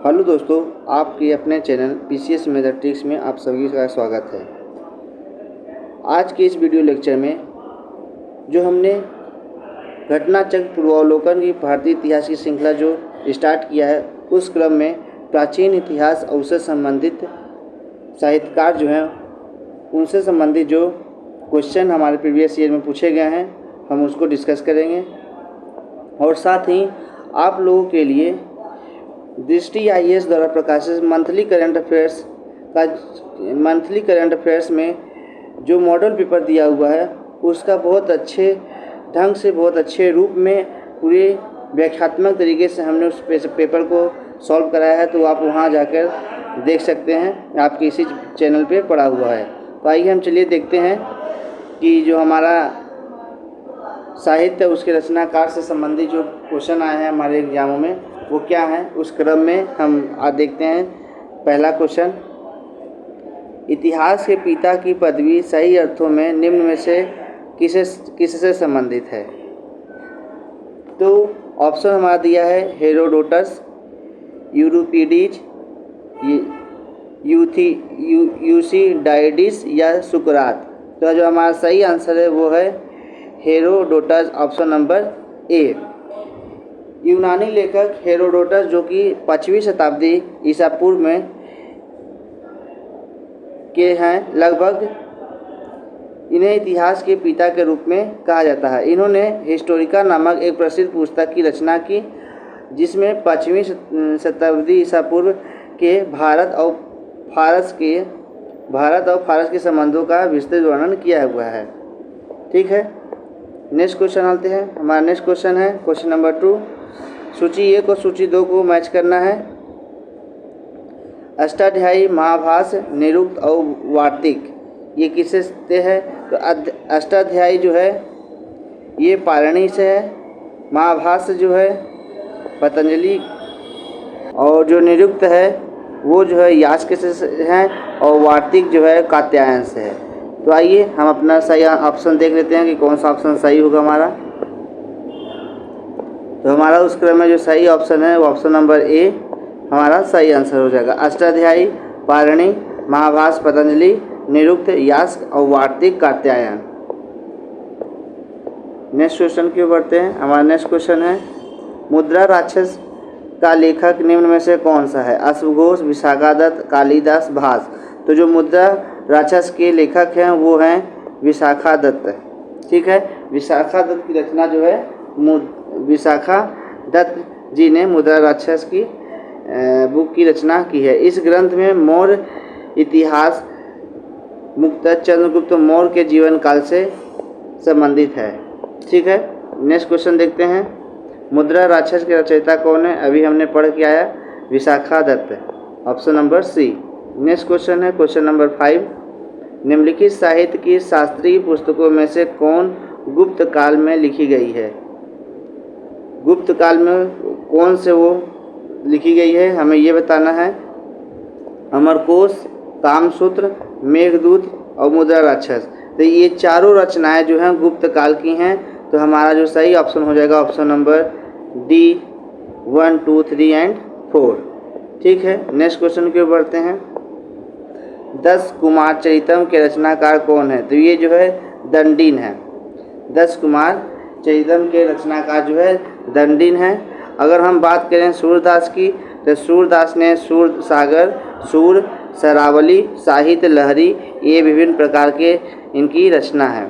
Hello दोस्तों, आपके अपने चैनल पीसीएस मैथमेटिक्स में आप सभी का स्वागत है। आज के इस वीडियो लेक्चर में जो हमने घटना चक्र पूर्वावलोकन की भारतीय इतिहास की श्रृंखला जो स्टार्ट किया है, उस क्रम में प्राचीन इतिहास और उससे संबंधित साहित्यकार जो हैं उनसे संबंधित जो क्वेश्चन हमारे प्रीवियस ईयर में पूछे गए हैं हम उसको डिस्कस करेंगे। और साथ ही आप लोगों के लिए दृष्टि आईएएस द्वारा प्रकाशित मंथली करंट अफेयर्स में जो मॉडल पेपर दिया हुआ है उसका बहुत अच्छे ढंग से बहुत अच्छे रूप में पूरे व्याख्यात्मक तरीके से हमने उस पेपर को सॉल्व कराया है, तो आप वहां जाकर देख सकते हैं, आपके इसी चैनल पे पड़ा हुआ है। तो आइए हम चलिए देखते हैं कि जो हमारा साहित्य उसके रचनाकार से संबंधित जो क्वेश्चन आए हैं हमारे एग्जामों में वो क्या है। उस क्रम में हम आज देखते हैं। पहला क्वेश्चन, इतिहास के पिता की पदवी सही अर्थों में निम्न में से किससे संबंधित है। तो ऑप्शन हमारा दिया है हेरोडोटस, यूरिपिडीज, यूसीडाइडिस या सुकरात। तो जो हमारा सही आंसर है वो है हेरोडोटस, ऑप्शन नंबर ए। यूनानी लेखक हेरोडोटस जो कि 5वीं शताब्दी ईसा पूर्व में के हैं, लगभग इन्हें इतिहास के पिता के रूप में कहा जाता है। इन्होंने हिस्टोरिका नामक एक प्रसिद्ध पुस्तक की रचना की जिसमें 5वीं शताब्दी ईसा पूर्व के भारत और फारस के संबंधों का विस्तृत वर्णन किया हुआ है। ठीक है, नेक्स्ट क्वेश्चन आते हैं। हमारा नेक्स्ट क्वेश्चन है क्वेश्चन नंबर 2। सूची 1 और सूची 2 को मैच करना है। अष्टाध्यायी, महाभाष्य, निरुक्त और वार्तिक ये किससे से है। तो अष्टाध्यायी जो है ये पारणी से है, महाभाष्य जो है पतंजलि, और जो निरुक्त है वो जो है यास्क से है, और वार्तिक जो है कात्यायन से है। तो आइए हम अपना सही ऑप्शन देख लेते हैं कि कौन सा ऑप्शन सही होगा हमारा। तो हमारा उस क्रम में जो सही ऑप्शन है वो ऑप्शन नंबर ए हमारा सही आंसर हो जाएगा। अष्टाध्यायी, पारणी, महाभाष्य पतंजलि, निरुक्त यास्क और वार्तिक कात्यायन। नेक्स्ट क्वेश्चन की ओर बढ़ते हैं। हमारा नेक्स्ट क्वेश्चन है, मुद्रा राक्षस का लेखक निम्न में से कौन सा है। अश्वघोष, विशाखादत्त, कालिदास, भास। तो जो मुद्रा राक्षस के लेखक हैं वो हैं विशाखादत्त। ठीक है, विशाखादत्त की रचना जो है विशाखादत्त जी ने मुद्रा राक्षस की बुक की रचना की है। इस ग्रंथ में मौर्य इतिहास मुख्यतः चंद्रगुप्त मौर्य के जीवन काल से संबंधित है। ठीक है, नेक्स्ट क्वेश्चन देखते हैं। मुद्रा राक्षस के रचयिता कौन है। अभी हमने पढ़ के आया Vishakhadatta, option number C. Next question है क्वेश्चन नंबर 5। निम्नलिखित साहित्य की शास्त्रीय पुस्तकों में से कौन गुप्त काल में लिखी गई है। गुप्त काल में कौन से वो लिखी गई है हमें ये बताना है। अमरकोश, कामसूत्र, मेघदूत और मुद्रा राक्षस। तो ये चारों रचनाएं जो हैं गुप्त काल की हैं। तो हमारा जो सही ऑप्शन हो जाएगा ऑप्शन नंबर डी 1, 2, 3 एंड 4। ठीक है, नेक्स्ट क्वेश्चन की ओर बढ़ते हैं। 10 कुमार चरितम के रचनाकार कौन है। तो ये जो है दंडीन है। 10 कुमार चरितम के रचनाकार जो है दंडीन है। अगर हम बात करें सूरदास की, तो सूरदास ने सूर सागर, सूर, शरावली, साहित्य लहरी ये विभिन्न प्रकार के इनकी रचना है।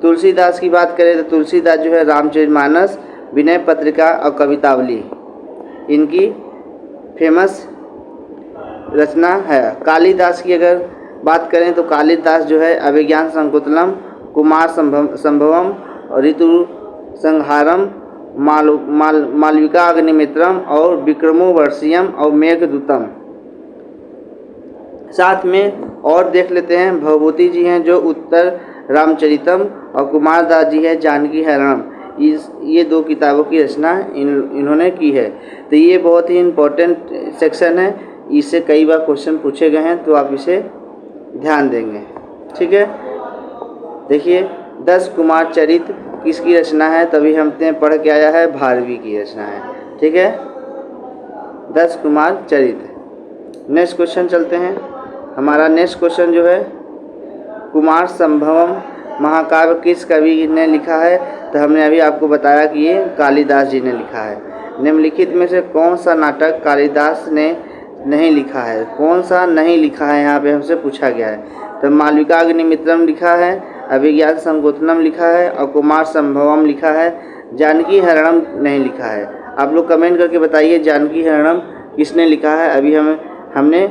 तुलसीदास की बात करें तो तुलसीदास जो है रामचरितमानस, विनय पत्रिका और कवितावली इनकी फेमस रचना है। कालिदास की अगर बात करें तो कालिदास जो है अभिज्ञान संकुतलम, कुमार संभवम, ऋतु संहारम, मालविका अग्निमित्रम और विक्रमोर्वशीयम और मेघदूतम। साथ में और देख लेते हैं, भवभूति जी हैं जो उत्तर रामचरितम और कुमारदास जी है जानकी हरणम। ये 2 किताबों की रचना इन्होंने की है। तो ये बहुत ही इम्पोर्टेंट सेक्शन है, इससे कई बार क्वेश्चन पूछे गए हैं, तो आप इसे ध्यान देंगे। ठीक है, देखिए 10 कुमार चरित किसकी रचना है। तभी हमने पढ़ के आया है भारवी की रचना है। ठीक है, दस कुमार चरित्र। नेक्स्ट क्वेश्चन चलते हैं। हमारा नेक्स्ट क्वेश्चन जो है, कुमार संभवम महाकाव्य किस कवि ने लिखा है? तो हमने अभी आपको बताया कि ये कालिदास जी ने लिखा है। निम्नलिखित में से कौन सा नाटक कालिदास ने नहीं लिखा है? कौन सा नहीं लिखा है यहाँ पे हमसे पूछा गया है। तो मालविकाग्निमित्रम लिखा है, अभिज्ञान संकोथनम लिखा है और कुमार संभवम लिखा है। जानकी हरणम नहीं लिखा है। आप लोग कमेंट करके बताइए जानकी हरणम किसने लिखा है। अभी हमने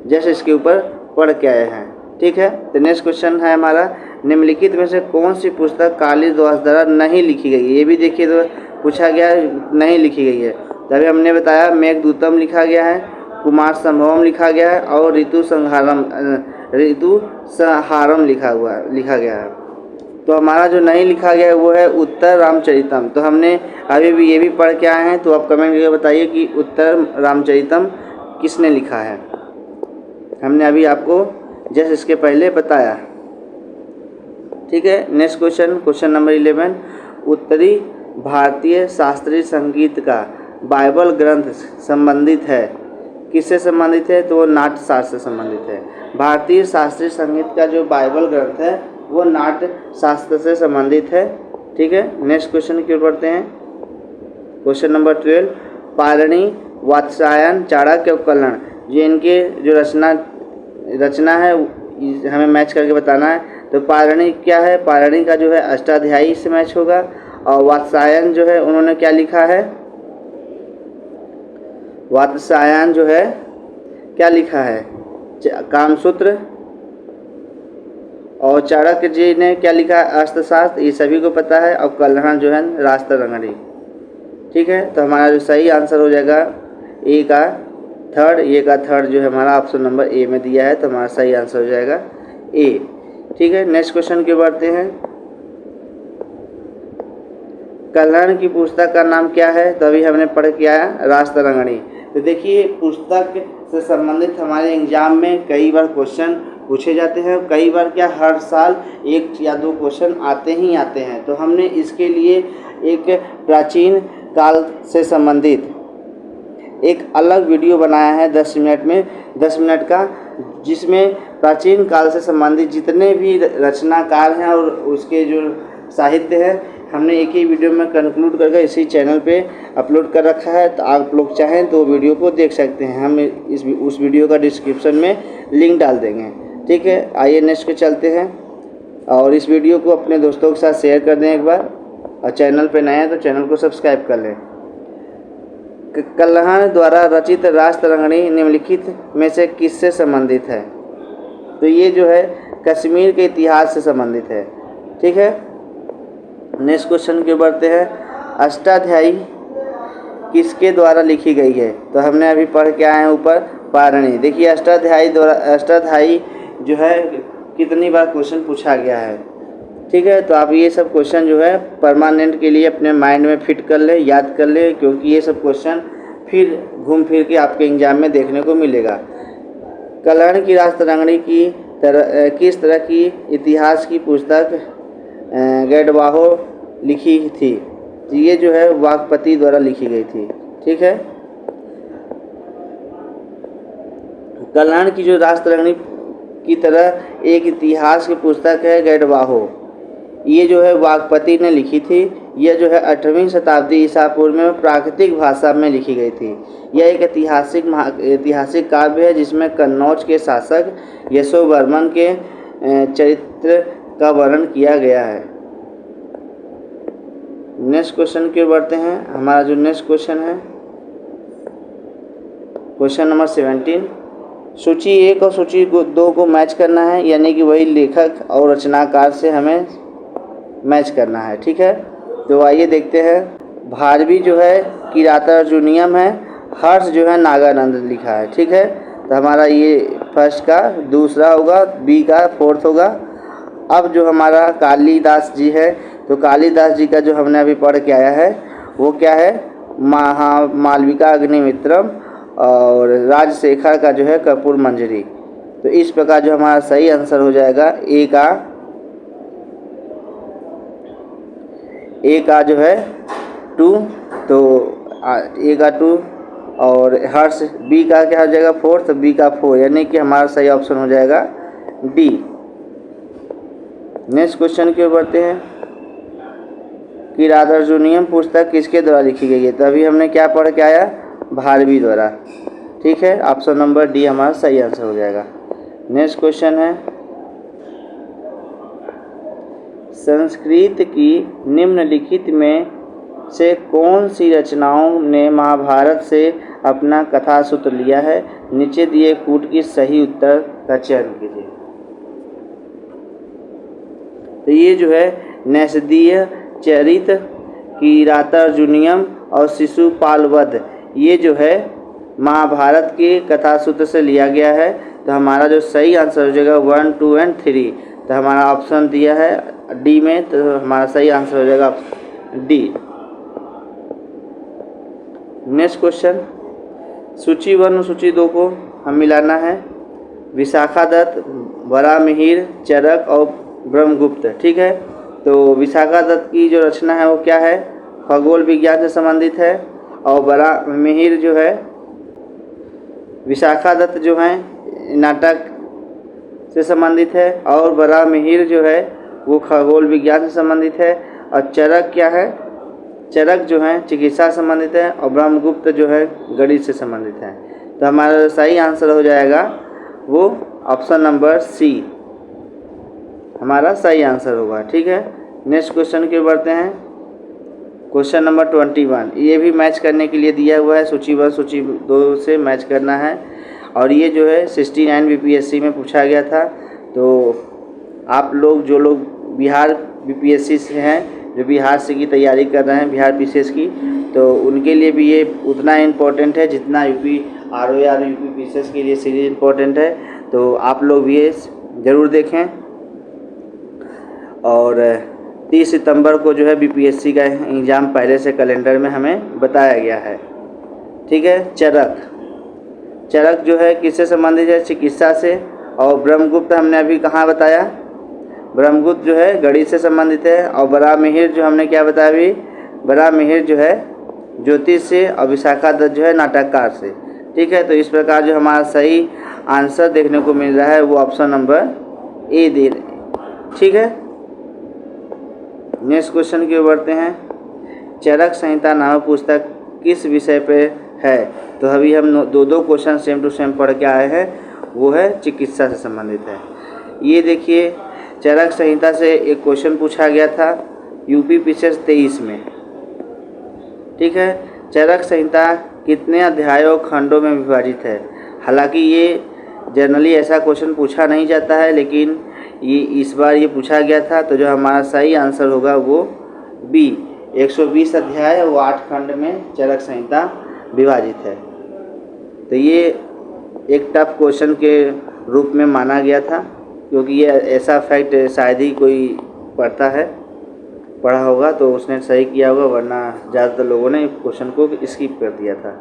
जैसे इसके ऊपर पढ़ के आए हैं। ठीक है, तो नेक्स्ट क्वेश्चन है हमारा, निम्नलिखित में से कौन सी पुस्तक कालिदास द्वारा नहीं लिखी गई है? ये भी देखिए, तो पूछा गया नहीं लिखी गई है। तभी हमने बताया मेघदूतम लिखा गया है, कुमार संभवम लिखा गया है और ऋतु संहारम लिखा गया है। तो हमारा जो नहीं लिखा गया है वो है उत्तर रामचरितम। तो हमने अभी भी ये भी पढ़ के आए हैं, तो आप कमेंट करके बताइए कि उत्तर रामचरितम किसने लिखा है। हमने अभी आपको जस्ट इसके पहले बताया। ठीक है, नेक्स्ट क्वेश्चन, क्वेश्चन नंबर 11, उत्तरी भारतीय शास्त्रीय संगीत का बाइबल ग्रंथ संबंधित है, किससे संबंधित है? तो वो नाट्य शास्त्र से संबंधित है। भारतीय शास्त्रीय संगीत का जो बाइबल ग्रंथ है वो नाट्य शास्त्र से संबंधित है। ठीक है, नेक्स्ट क्वेश्चन की ओर बढ़ते हैं। क्वेश्चन नंबर 12, पारणी, वात्सायन, चाणक्य और कल्हण, जो इनके जो रचना है हमें मैच करके बताना है। तो पारणी क्या है? पारणी का जो है अष्टाध्यायी से मैच होगा। और वात्सायन जो है उन्होंने क्या लिखा है? वात्सायन जो है क्या लिखा है? कामसूत्र। और चाणक्य जी ने क्या लिखा है? अर्थशास्त्र। ये सभी को पता है। और कल्हण जो है राष्ट्ररंगणी। ठीक है, तो हमारा जो सही आंसर हो जाएगा ए का थर्ड। ए का थर्ड जो है हमारा ऑप्शन नंबर ए में दिया है, तो हमारा सही आंसर हो जाएगा ए। ठीक है, नेक्स्ट क्वेश्चन की बढ़ते हैं। कल्हण की पुस्तक का नाम क्या है? तो अभी हमने पढ़ के आया राष्ट्ररंगणी। तो देखिए, पुस्तक से संबंधित हमारे एग्जाम में कई बार क्वेश्चन पूछे जाते हैं। कई बार क्या, हर साल एक या दो क्वेश्चन आते ही आते हैं। तो हमने इसके लिए एक प्राचीन काल से संबंधित एक अलग वीडियो बनाया है 10 मिनट का, जिसमें प्राचीन काल से संबंधित जितने भी रचनाकार हैं और उसके जो साहित्य है, हमने एक ही वीडियो में कंक्लूड करके इसी चैनल पे अपलोड कर रखा है। तो आप लोग चाहें तो वीडियो को देख सकते हैं। हम उस वीडियो का डिस्क्रिप्शन में लिंक डाल देंगे। ठीक है, आइए नेक्स्ट पे चलते हैं। और इस वीडियो को अपने दोस्तों के साथ शेयर कर दें एक बार। और चैनल पे नए हैं तो चैनल को सब्सक्राइब कर लें। कल्हण द्वारा रचित राष्ट्ररंगणी निम्नलिखित में से किससे संबंधित है? तो ये जो है कश्मीर के इतिहास से संबंधित है। ठीक है, नेक्स्ट क्वेश्चन के बढ़ते हैं। अष्टाध्यायी किसके द्वारा लिखी गई है? तो हमने अभी पढ़ के आए हैं ऊपर, पारणी। देखिए, अष्टाध्यायी जो है कितनी बार क्वेश्चन पूछा गया है। ठीक है, तो आप ये सब क्वेश्चन जो है परमानेंट के लिए अपने माइंड में फिट कर ले, याद कर ले, क्योंकि ये सब क्वेश्चन फिर घूम फिर के आपके एग्जाम में देखने को मिलेगा। कल्हण की राष्ट्ररंगणी की किस तरह की इतिहास की पुस्तक गैडवाहो लिखी थी? ये जो है वाकपति द्वारा लिखी गई थी। ठीक है, कल्हण की जो राष्ट्ररंगणी की तरह एक इतिहास की पुस्तक है गैडवाहो, ये जो है वाकपति ने लिखी थी। यह जो है 8वीं शताब्दी ईसा पूर्व में प्राकृतिक भाषा में लिखी गई थी। यह एक ऐतिहासिक काव्य है जिसमें कन्नौज के शासक यशोवर्मन के चरित्र का वर्णन किया गया है। नेक्स्ट क्वेश्चन की ओर बढ़ते हैं। हमारा जो नेक्स्ट क्वेश्चन है क्वेश्चन नंबर 17, सूची 1 और सूची 2 को मैच करना है, यानी कि वही लेखक और रचनाकार से हमें मैच करना है। ठीक है, तो आइए देखते हैं। भारवी जो है किराता अर्जुनियम है, हर्ष जो है नागानंद लिखा है। ठीक है, तो हमारा ये फर्स्ट का दूसरा होगा, बी का फोर्थ होगा। अब जो हमारा कालिदास जी है, तो कालिदास जी का जो हमने अभी पढ़ के आया है वो क्या है? मालविकाग्निमित्रम और राजशेखर का जो है कर्पूर मंजरी। तो इस प्रकार जो हमारा सही आंसर हो जाएगा ए का जो है 2। तो ए का 2 और हर्ष बी का क्या हो जाएगा 4, तो बी का 4, यानी कि हमारा सही ऑप्शन हो जाएगा डी। नेक्स्ट क्वेश्चन की ओर बढ़ते हैं कि राधार्जुनियम पुस्तक किसके द्वारा लिखी गई है। तो अभी हमने क्या पढ़ के आया, भारवी द्वारा। ठीक है, ऑप्शन नंबर डी हमारा सही आंसर हो जाएगा। नेक्स्ट क्वेश्चन है संस्कृत की निम्नलिखित में से कौन सी रचनाओं ने महाभारत से अपना कथा सूत्र लिया है, नीचे दिए कूट की सही उत्तर का चयन कीजिए। तो ये जो है नैषधीय चरित, किरातार्जुनीयम और शिशुपाल वध, ये जो है महाभारत के कथा सूत्र से लिया गया है। तो हमारा जो सही आंसर हो जाएगा 1, 2 एंड 3। तो हमारा ऑप्शन दिया है डी में, तो हमारा सही आंसर हो जाएगा डी। नेक्स्ट क्वेश्चन, सूची 1 और सूची 2 को हम मिलाना है। विशाखादत्त, वराहमिहिर, चरक और ब्रह्मगुप्त। ठीक है, तो विशाखादत्त की जो रचना है वो क्या है, खगोल विज्ञान से संबंधित है। और वराहमिहिर जो है, विशाखादत्त जो है नाटक से संबंधित है, और वराहमिहिर जो है वो खगोल विज्ञान से संबंधित है। और चरक क्या है, चरक जो है चिकित्सा से संबंधित है। और ब्रह्मगुप्त जो है गणित से संबंधित है। तो हमारा सही आंसर हो जाएगा वो ऑप्शन नंबर सी, हमारा सही आंसर होगा। ठीक है, नेक्स्ट क्वेश्चन की बढ़ते हैं। क्वेश्चन नंबर 21, ये भी मैच करने के लिए दिया हुआ है, सूची 1 सूची 2 से मैच करना है। और ये जो है 69 बीपीएससी में पूछा गया था। तो आप लोग जो लोग बिहार बीपीएससी से हैं, जो बिहार से की तैयारी कर रहे हैं, बिहार पीसीएस की, तो उनके लिए भी ये उतना इम्पोर्टेंट है जितना यूपी आरओआर यूपी पीसीएस के लिए सीरीज इम्पोर्टेंट है। तो आप लोग भी ये ज़रूर देखें। और 30 सितंबर को जो है बीपीएससी का एग्ज़ाम पहले से कैलेंडर में हमें बताया गया है। ठीक है, चरक, चरक जो है किससे संबंधित है, चिकित्सा से। और ब्रह्मगुप्त हमने अभी कहाँ बताया, ब्रह्मगुप्त जो है गणित से संबंधित है। और वराहमिहिर जो हमने क्या बताया अभी, वराहमिहिर जो है ज्योतिष से। और विशाखादत्त जो है नाटककार से। ठीक है, तो इस प्रकार जो हमारा सही आंसर देखने को मिल रहा है वो ऑप्शन नंबर ए दे। ठीक है, नेक्स्ट क्वेश्चन की ओर बढ़ते हैं। चरक संहिता नामक पुस्तक किस विषय पे है। तो अभी हम दो क्वेश्चन सेम टू सेम पढ़ के आए हैं, वो है चिकित्सा से संबंधित है। ये देखिए, चरक संहिता से एक क्वेश्चन पूछा गया था यूपी पीसीएस 23 में। ठीक है, चरक संहिता कितने अध्यायों खंडों में विभाजित है। हालांकि ये जनरली ऐसा क्वेश्चन पूछा नहीं जाता है, लेकिन ये इस बार ये पूछा गया था। तो जो हमारा सही आंसर होगा वो बी, 120 अध्याय वो 8 खंड में चरक संहिता विभाजित है। तो ये एक टफ क्वेश्चन के रूप में माना गया था, क्योंकि ये ऐसा फैक्ट शायद ही कोई पढ़ा होगा तो उसने सही किया होगा, वरना ज़्यादातर लोगों ने क्वेश्चन को स्किप कर दिया था।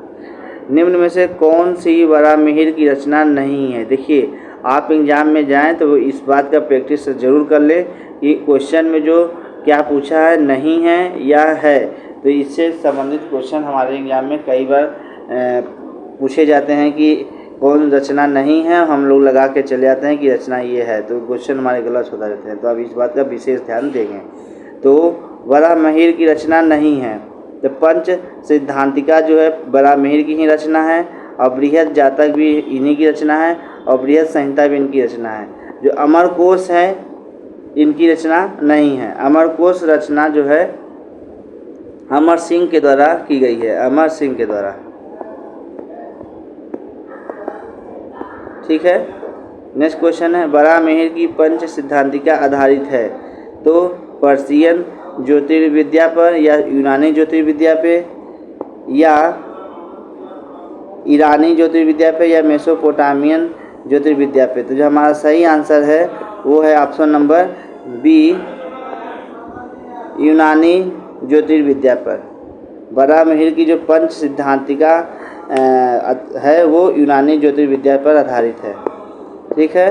निम्न में से कौन सी वराहमिहिर की रचना नहीं है। देखिए, आप एग्जाम में जाएं तो इस बात का प्रैक्टिस ज़रूर कर लें कि क्वेश्चन में जो क्या पूछा है नहीं है या है। तो इससे संबंधित क्वेश्चन हमारे एग्जाम में कई बार पूछे जाते हैं कि कौन रचना नहीं है, हम लोग लगा के चले जाते हैं कि रचना ये है, तो क्वेश्चन हमारे गलत होता रहते हैं। तो अब इस बात का विशेष ध्यान देंगे। तो वराहमिहिर की रचना नहीं है, तो पंच सिद्धांतिका जो है वराहमिहिर की ही रचना है। और बृहद जातक भी इन्हीं की रचना है। और बृहद संहिता भी इनकी रचना है। जो अमरकोश है इनकी रचना नहीं है। अमरकोश रचना जो है अमर सिंह के द्वारा की गई है, अमर सिंह के द्वारा। ठीक है, नेक्स्ट क्वेश्चन है वराहमिहिर की पंच सिद्धांतिका आधारित है तो पर्शियन ज्योतिर्विद्या पर या यूनानी ज्योतिर्विद्या पे या ईरानी ज्योतिर्विद्या पे या मेसोपोटामियन ज्योतिर्विद्या पे। तो जो हमारा सही आंसर है वो है ऑप्शन नंबर बी, यूनानी ज्योतिर्विद्या पर। वराहमिहिर की जो पंच सिद्धांतिका है वो यूनानी ज्योतिर्विद्या पर आधारित है। ठीक है,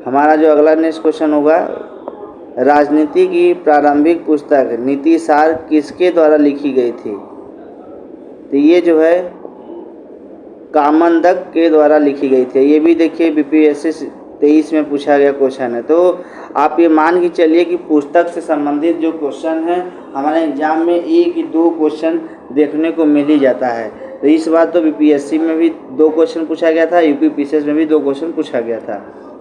हमारा जो अगला नेक्स्ट क्वेश्चन होगा, राजनीति की प्रारंभिक पुस्तक नीति सार किसके द्वारा लिखी गई थी। तो ये जो है कामंदक के द्वारा लिखी गई थी। ये भी देखिए बीपीएससी 23 में पूछा गया क्वेश्चन है। तो आप ये मान के चलिए कि पुस्तक से संबंधित जो क्वेश्चन है हमारे एग्जाम में 1 या 2 क्वेश्चन देखने को मिल ही जाता है। तो इस बार तो बीपीएससी में भी 2 क्वेश्चन पूछा गया था, यूपी पीसीएस में भी 2 क्वेश्चन पूछा गया था।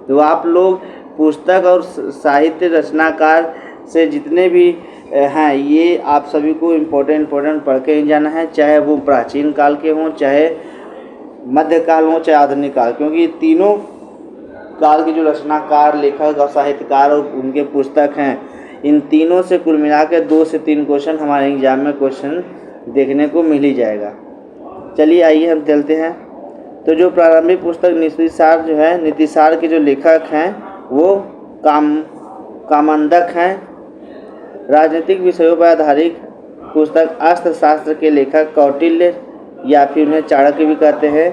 तो आप लोग पुस्तक और साहित्य रचनाकार से जितने भी हैं ये आप सभी को इम्पोर्टेंट पढ़ के ही जाना है, चाहे वो प्राचीन काल के हों, चाहे मध्यकाल हो, चाहे आधुनिक काल, क्योंकि तीनों काल के जो रचनाकार, लेखक और साहित्यकार और उनके पुस्तक हैं, इन तीनों से कुल मिला के 2 से 3 क्वेश्चन हमारे एग्जाम में क्वेश्चन देखने को मिल ही जाएगा। चलिए आइए हम चलते हैं। तो जो प्रारंभिक पुस्तक नीतिसार जो है, नीतिसार के जो लेखक हैं वो कामंदक हैं। राजनीतिक विषयों पर आधारित पुस्तक अर्थशास्त्र के लेखक कौटिल्य या फिर उन्हें चाणक्य भी कहते हैं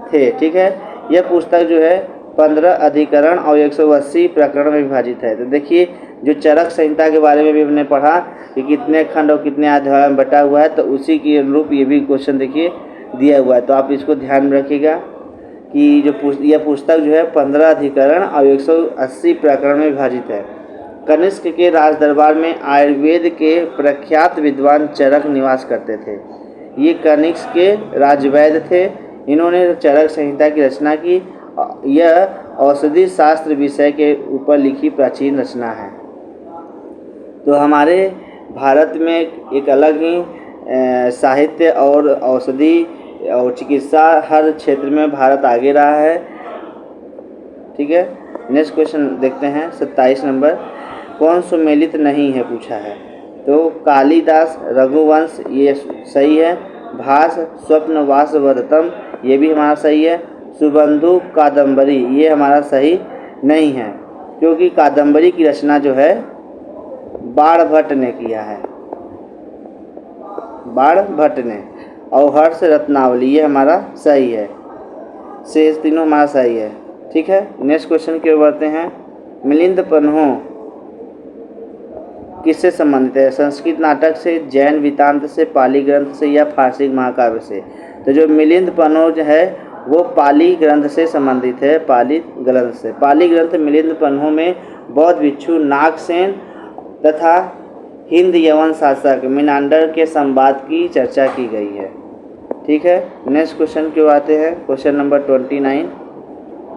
थे। ठीक है, यह पुस्तक जो है 15 अधिकरण और 180 प्रकरण में विभाजित है। तो देखिए जो चरक संहिता के बारे में भी हमने पढ़ा कि कितने खंड और कितने अध्याय में बटा हुआ है, तो उसी के अनुरूप ये भी क्वेश्चन देखिए दिया हुआ है। तो आप इसको ध्यान में रखिएगा कि यह पुस्तक जो है 15 अधिकरण और 180 प्रकरण में विभाजित है। कनिष्क के राज दरबार में आयुर्वेद के प्रख्यात विद्वान चरक निवास करते थे। ये कनिष्क के राजवैद्य थे। इन्होंने चरक संहिता की रचना की। यह औषधि शास्त्र विषय के ऊपर लिखी प्राचीन रचना है। तो हमारे भारत में एक अलग ही साहित्य और औषधि और चिकित्सा हर क्षेत्र में भारत आगे रहा है। ठीक है, नेक्स्ट क्वेश्चन देखते हैं 27 नंबर। कौन सुमेलित नहीं है पूछा है। तो कालिदास, रघुवंश ये सही है। भास, स्वप्नवासवदत्तम ये भी हमारा सही है। सुबंधु, कादम्बरी ये हमारा सही नहीं है, क्योंकि कादम्बरी की रचना जो है बाणभट्ट ने किया है, बाणभट्ट ने। और हर्ष रत्नावली ये हमारा सही है। शेष तीनों हमारा सही है। ठीक है, नेक्स्ट क्वेश्चन की ओर बढ़ते हैं। मिलिंद पन्हो किससे संबंधित है। संस्कृत नाटक से, जैन वृत्तांत से, पाली ग्रंथ से या फारसी महाकाव्य से। तो जो मिलिंद पन्हो जो है वो पाली ग्रंथ से संबंधित है, पाली ग्रंथ से। पाली ग्रंथ मिलिंद पन्हो में बौद्ध भिक्षु नागसेन तथा हिंद यवन शासक मिनांडर के संवाद की चर्चा की गई है। ठीक है, नेक्स्ट क्वेश्चन की ओर आते हैं। Question number 29।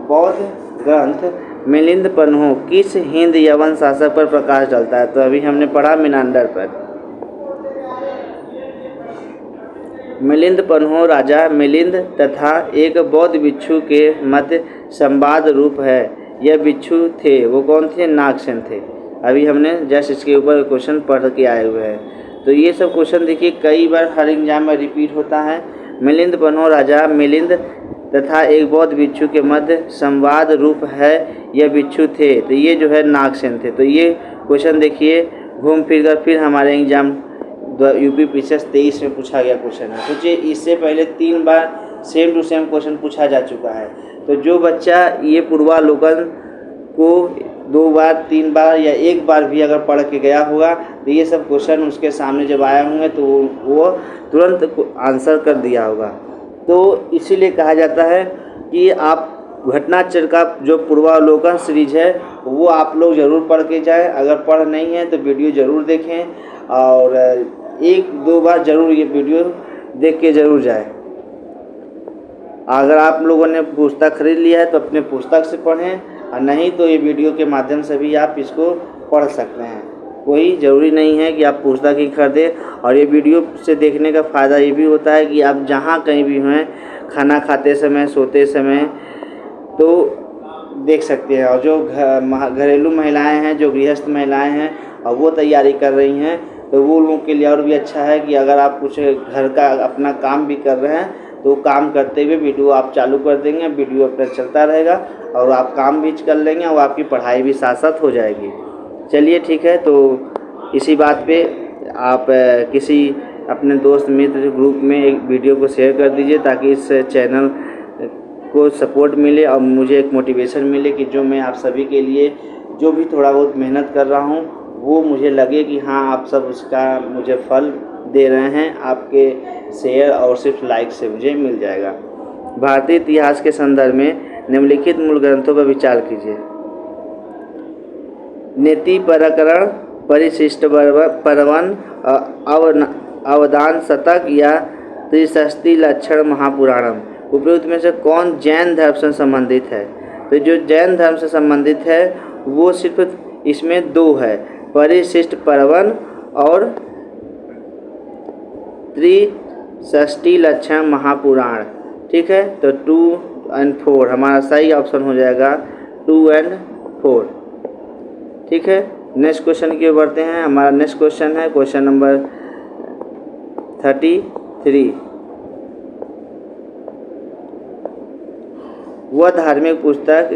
बौद्ध ग्रंथ मिलिंद पन्हो किस हिंद यवन शासक पर प्रकाश डालता है। तो अभी हमने पढ़ा मिनांडर पर। मिलिंद पन्हो राजा मिलिंद तथा एक बौद्ध भिक्षु के मध्य संवाद रूप है। यह भिक्षु थे, वो कौन थे, नागसेन थे। अभी हमने जस्ट इसके ऊपर क्वेश्चन पढ़ के आए हुए हैं। तो ये सब क्वेश्चन देखिए कई बार हर एग्जाम में रिपीट होता है। मिलिंद पन्हो राजा मिलिंद तथा एक बौद्ध भिक्षु के मध्य संवाद रूप है, यह भिक्षु थे। तो ये जो है नागसेन थे। तो ये क्वेश्चन देखिए घूम फिर कर फिर हमारे एग्जाम यूपी पीसीएस 23 में पूछा गया क्वेश्चन है। सोचिए इससे पहले 3 बार सेम टू सेम क्वेश्चन पूछा जा चुका है। तो जो बच्चा ये पूर्वावलोकन को 2 बार 3 बार या 1 बार भी अगर पढ़ के गया होगा तो ये सब क्वेश्चन उसके सामने जब आए होंगे तो वो तुरंत आंसर कर दिया होगा। तो इसीलिए कहा जाता है कि आप घटनाचक्र का जो पूर्वावलोकन सीरीज है वो आप लोग ज़रूर पढ़ के जाएं। अगर पढ़ नहीं है तो वीडियो ज़रूर देखें और 1-2 बार ज़रूर ये वीडियो देख के ज़रूर जाएं। अगर आप लोगों ने पुस्तक खरीद लिया है तो अपने पुस्तक से पढ़ें, और नहीं तो ये वीडियो के माध्यम से भी आप इसको पढ़ सकते हैं। कोई ज़रूरी नहीं है कि आप पुस्तक ही खरीदें। और ये वीडियो से देखने का फ़ायदा ये भी होता है कि आप जहाँ कहीं भी हैं, खाना खाते समय, सोते समय, तो देख सकते हैं। और जो घरेलू महिलाएं हैं, जो गृहस्थ महिलाएं हैं और वो तैयारी कर रही हैं, तो वो लोगों के लिए और भी अच्छा है कि अगर आप कुछ घर का अपना काम भी कर रहे हैं तो काम करते हुए वीडियो आप चालू कर देंगे, वीडियो अपना चलता रहेगा और आप काम भी कर लेंगे और आपकी पढ़ाई भी साथ साथ हो जाएगी। चलिए ठीक है, तो इसी बात पे आप किसी अपने दोस्त मित्र ग्रुप में एक वीडियो को शेयर कर दीजिए ताकि इस चैनल को सपोर्ट मिले और मुझे एक मोटिवेशन मिले कि जो मैं आप सभी के लिए जो भी थोड़ा बहुत मेहनत कर रहा हूँ वो मुझे लगे कि हाँ आप सब उसका मुझे फल दे रहे हैं, आपके शेयर और सिर्फ लाइक से मुझे मिल जाएगा। भारतीय इतिहास के संदर्भ में निम्नलिखित मूल ग्रंथों पर विचार कीजिए। नीति प्रकरण, परिशिष्ट पर्वन, अवदान शतक या त्रिशस्ति लक्षण महापुराणम। उपयुक्त में से कौन जैन धर्म से संबंधित है? तो जो जैन धर्म से संबंधित है वो सिर्फ इसमें दो है, परिशिष्ट पर्वन और त्रिशस्ति लक्षण महापुराण। ठीक है, तो 2 और 4 हमारा सही ऑप्शन हो जाएगा, 2 और 4। ठीक है, नेक्स्ट क्वेश्चन की ओर बढ़ते हैं। हमारा नेक्स्ट क्वेश्चन है क्वेश्चन नंबर 33। वह धार्मिक पुस्तक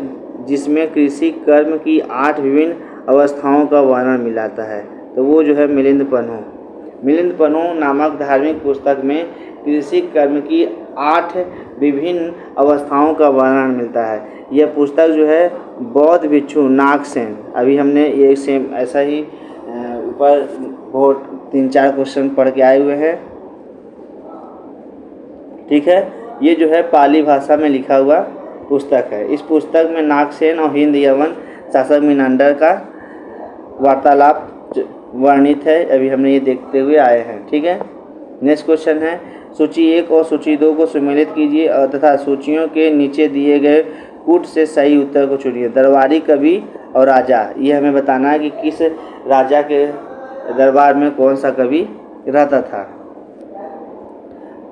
जिसमें कृषि कर्म की 8 विभिन्न अवस्थाओं का वर्णन मिलाता है, तो वो जो है मिलिंद पन्हु नामक धार्मिक पुस्तक में कृषि कर्म की 8 विभिन्न अवस्थाओं का वर्णन मिलता है। यह पुस्तक जो है बौद्ध भिक्षु नागसेन, अभी हमने ये सेम ऐसा ही ऊपर बहुत 3-4 क्वेश्चन पढ़ के आए हुए हैं। ठीक है, ये जो है पाली भाषा में लिखा हुआ पुस्तक है। इस पुस्तक में नागसेन और हिंद यवन शासक मिनांडर का वार्तालाप वर्णित है, अभी हमने ये देखते हुए आए हैं। ठीक है, नेक्स्ट क्वेश्चन है सूची 1 और सूची 2 को सम्मिलित कीजिए और तथा सूचियों के नीचे दिए गए कूट से सही उत्तर को चुनिए। दरबारी कवि और राजा, ये हमें बताना है कि किस राजा के दरबार में कौन सा कवि रहता था।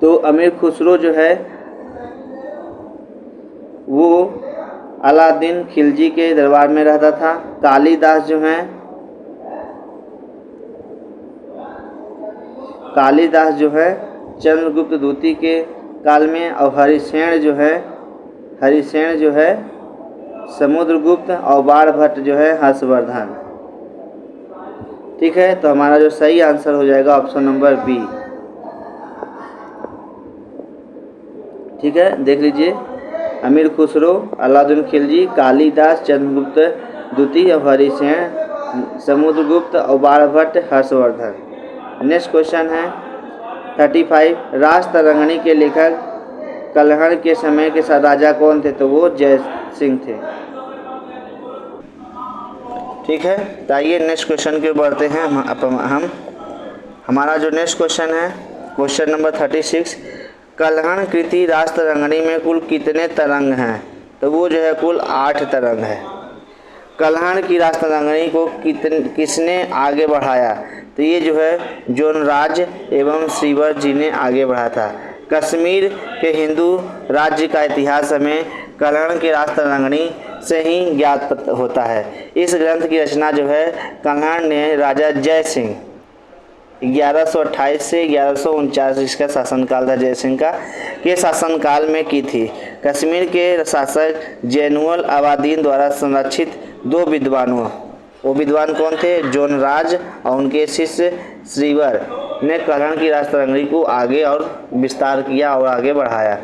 तो अमीर खुसरो जो है वो अलाउद्दीन खिलजी के दरबार में रहता था। कालिदास जो है चंद्रगुप्त द्वितीय के काल में, और हरिसेन जो है समुद्रगुप्त और बाणभट्ट जो है हर्षवर्धन। ठीक है, तो हमारा जो सही आंसर हो जाएगा ऑप्शन नंबर बी। ठीक है, देख लीजिए, अमीर खुसरो, अलाउद्दीन खिलजी, कालिदास, चंद्रगुप्त द्वितीय और हरिसेन, समुद्रगुप्त और बाणभट्ट हर्षवर्धन। नेक्स्ट क्वेश्चन है 35। राजतरंगिणी के लेखक कल्हड़ के समय के राजा कौन थे? तो वो जय सिंह थे। ठीक है, तो आइए नेक्स्ट क्वेश्चन की ओर बढ़ते हैं हम। हमारा जो नेक्स्ट क्वेश्चन है क्वेश्चन नंबर 36। कल्हड़ कृति राजतरंगिणी में कुल कितने तरंग हैं? तो वो जो है कुल 8 तरंग है। कल्हड़ की राजतरंगिणी को किसने आगे बढ़ाया? तो ये जो है जोनराज एवं श्रीवर जी ने आगे बढ़ाया था। कश्मीर के हिंदू राज्य का इतिहास हमें कल्हड़ की राजतरंगिणी से ही ज्ञात होता है। इस ग्रंथ की रचना जो है कल्हड़ ने राजा जय सिंह 1128 से 1149 इसका शासनकाल था, जय सिंह का के शासनकाल में की थी। कश्मीर के शासक जैनुल आबादीन द्वारा संरक्षित 2 विद्वानों, वो विद्वान कौन थे? जोनराज और उनके शिष्य श्रीवर ने कल्हड़ की राजतरंगिणी को आगे और विस्तार किया और आगे बढ़ाया।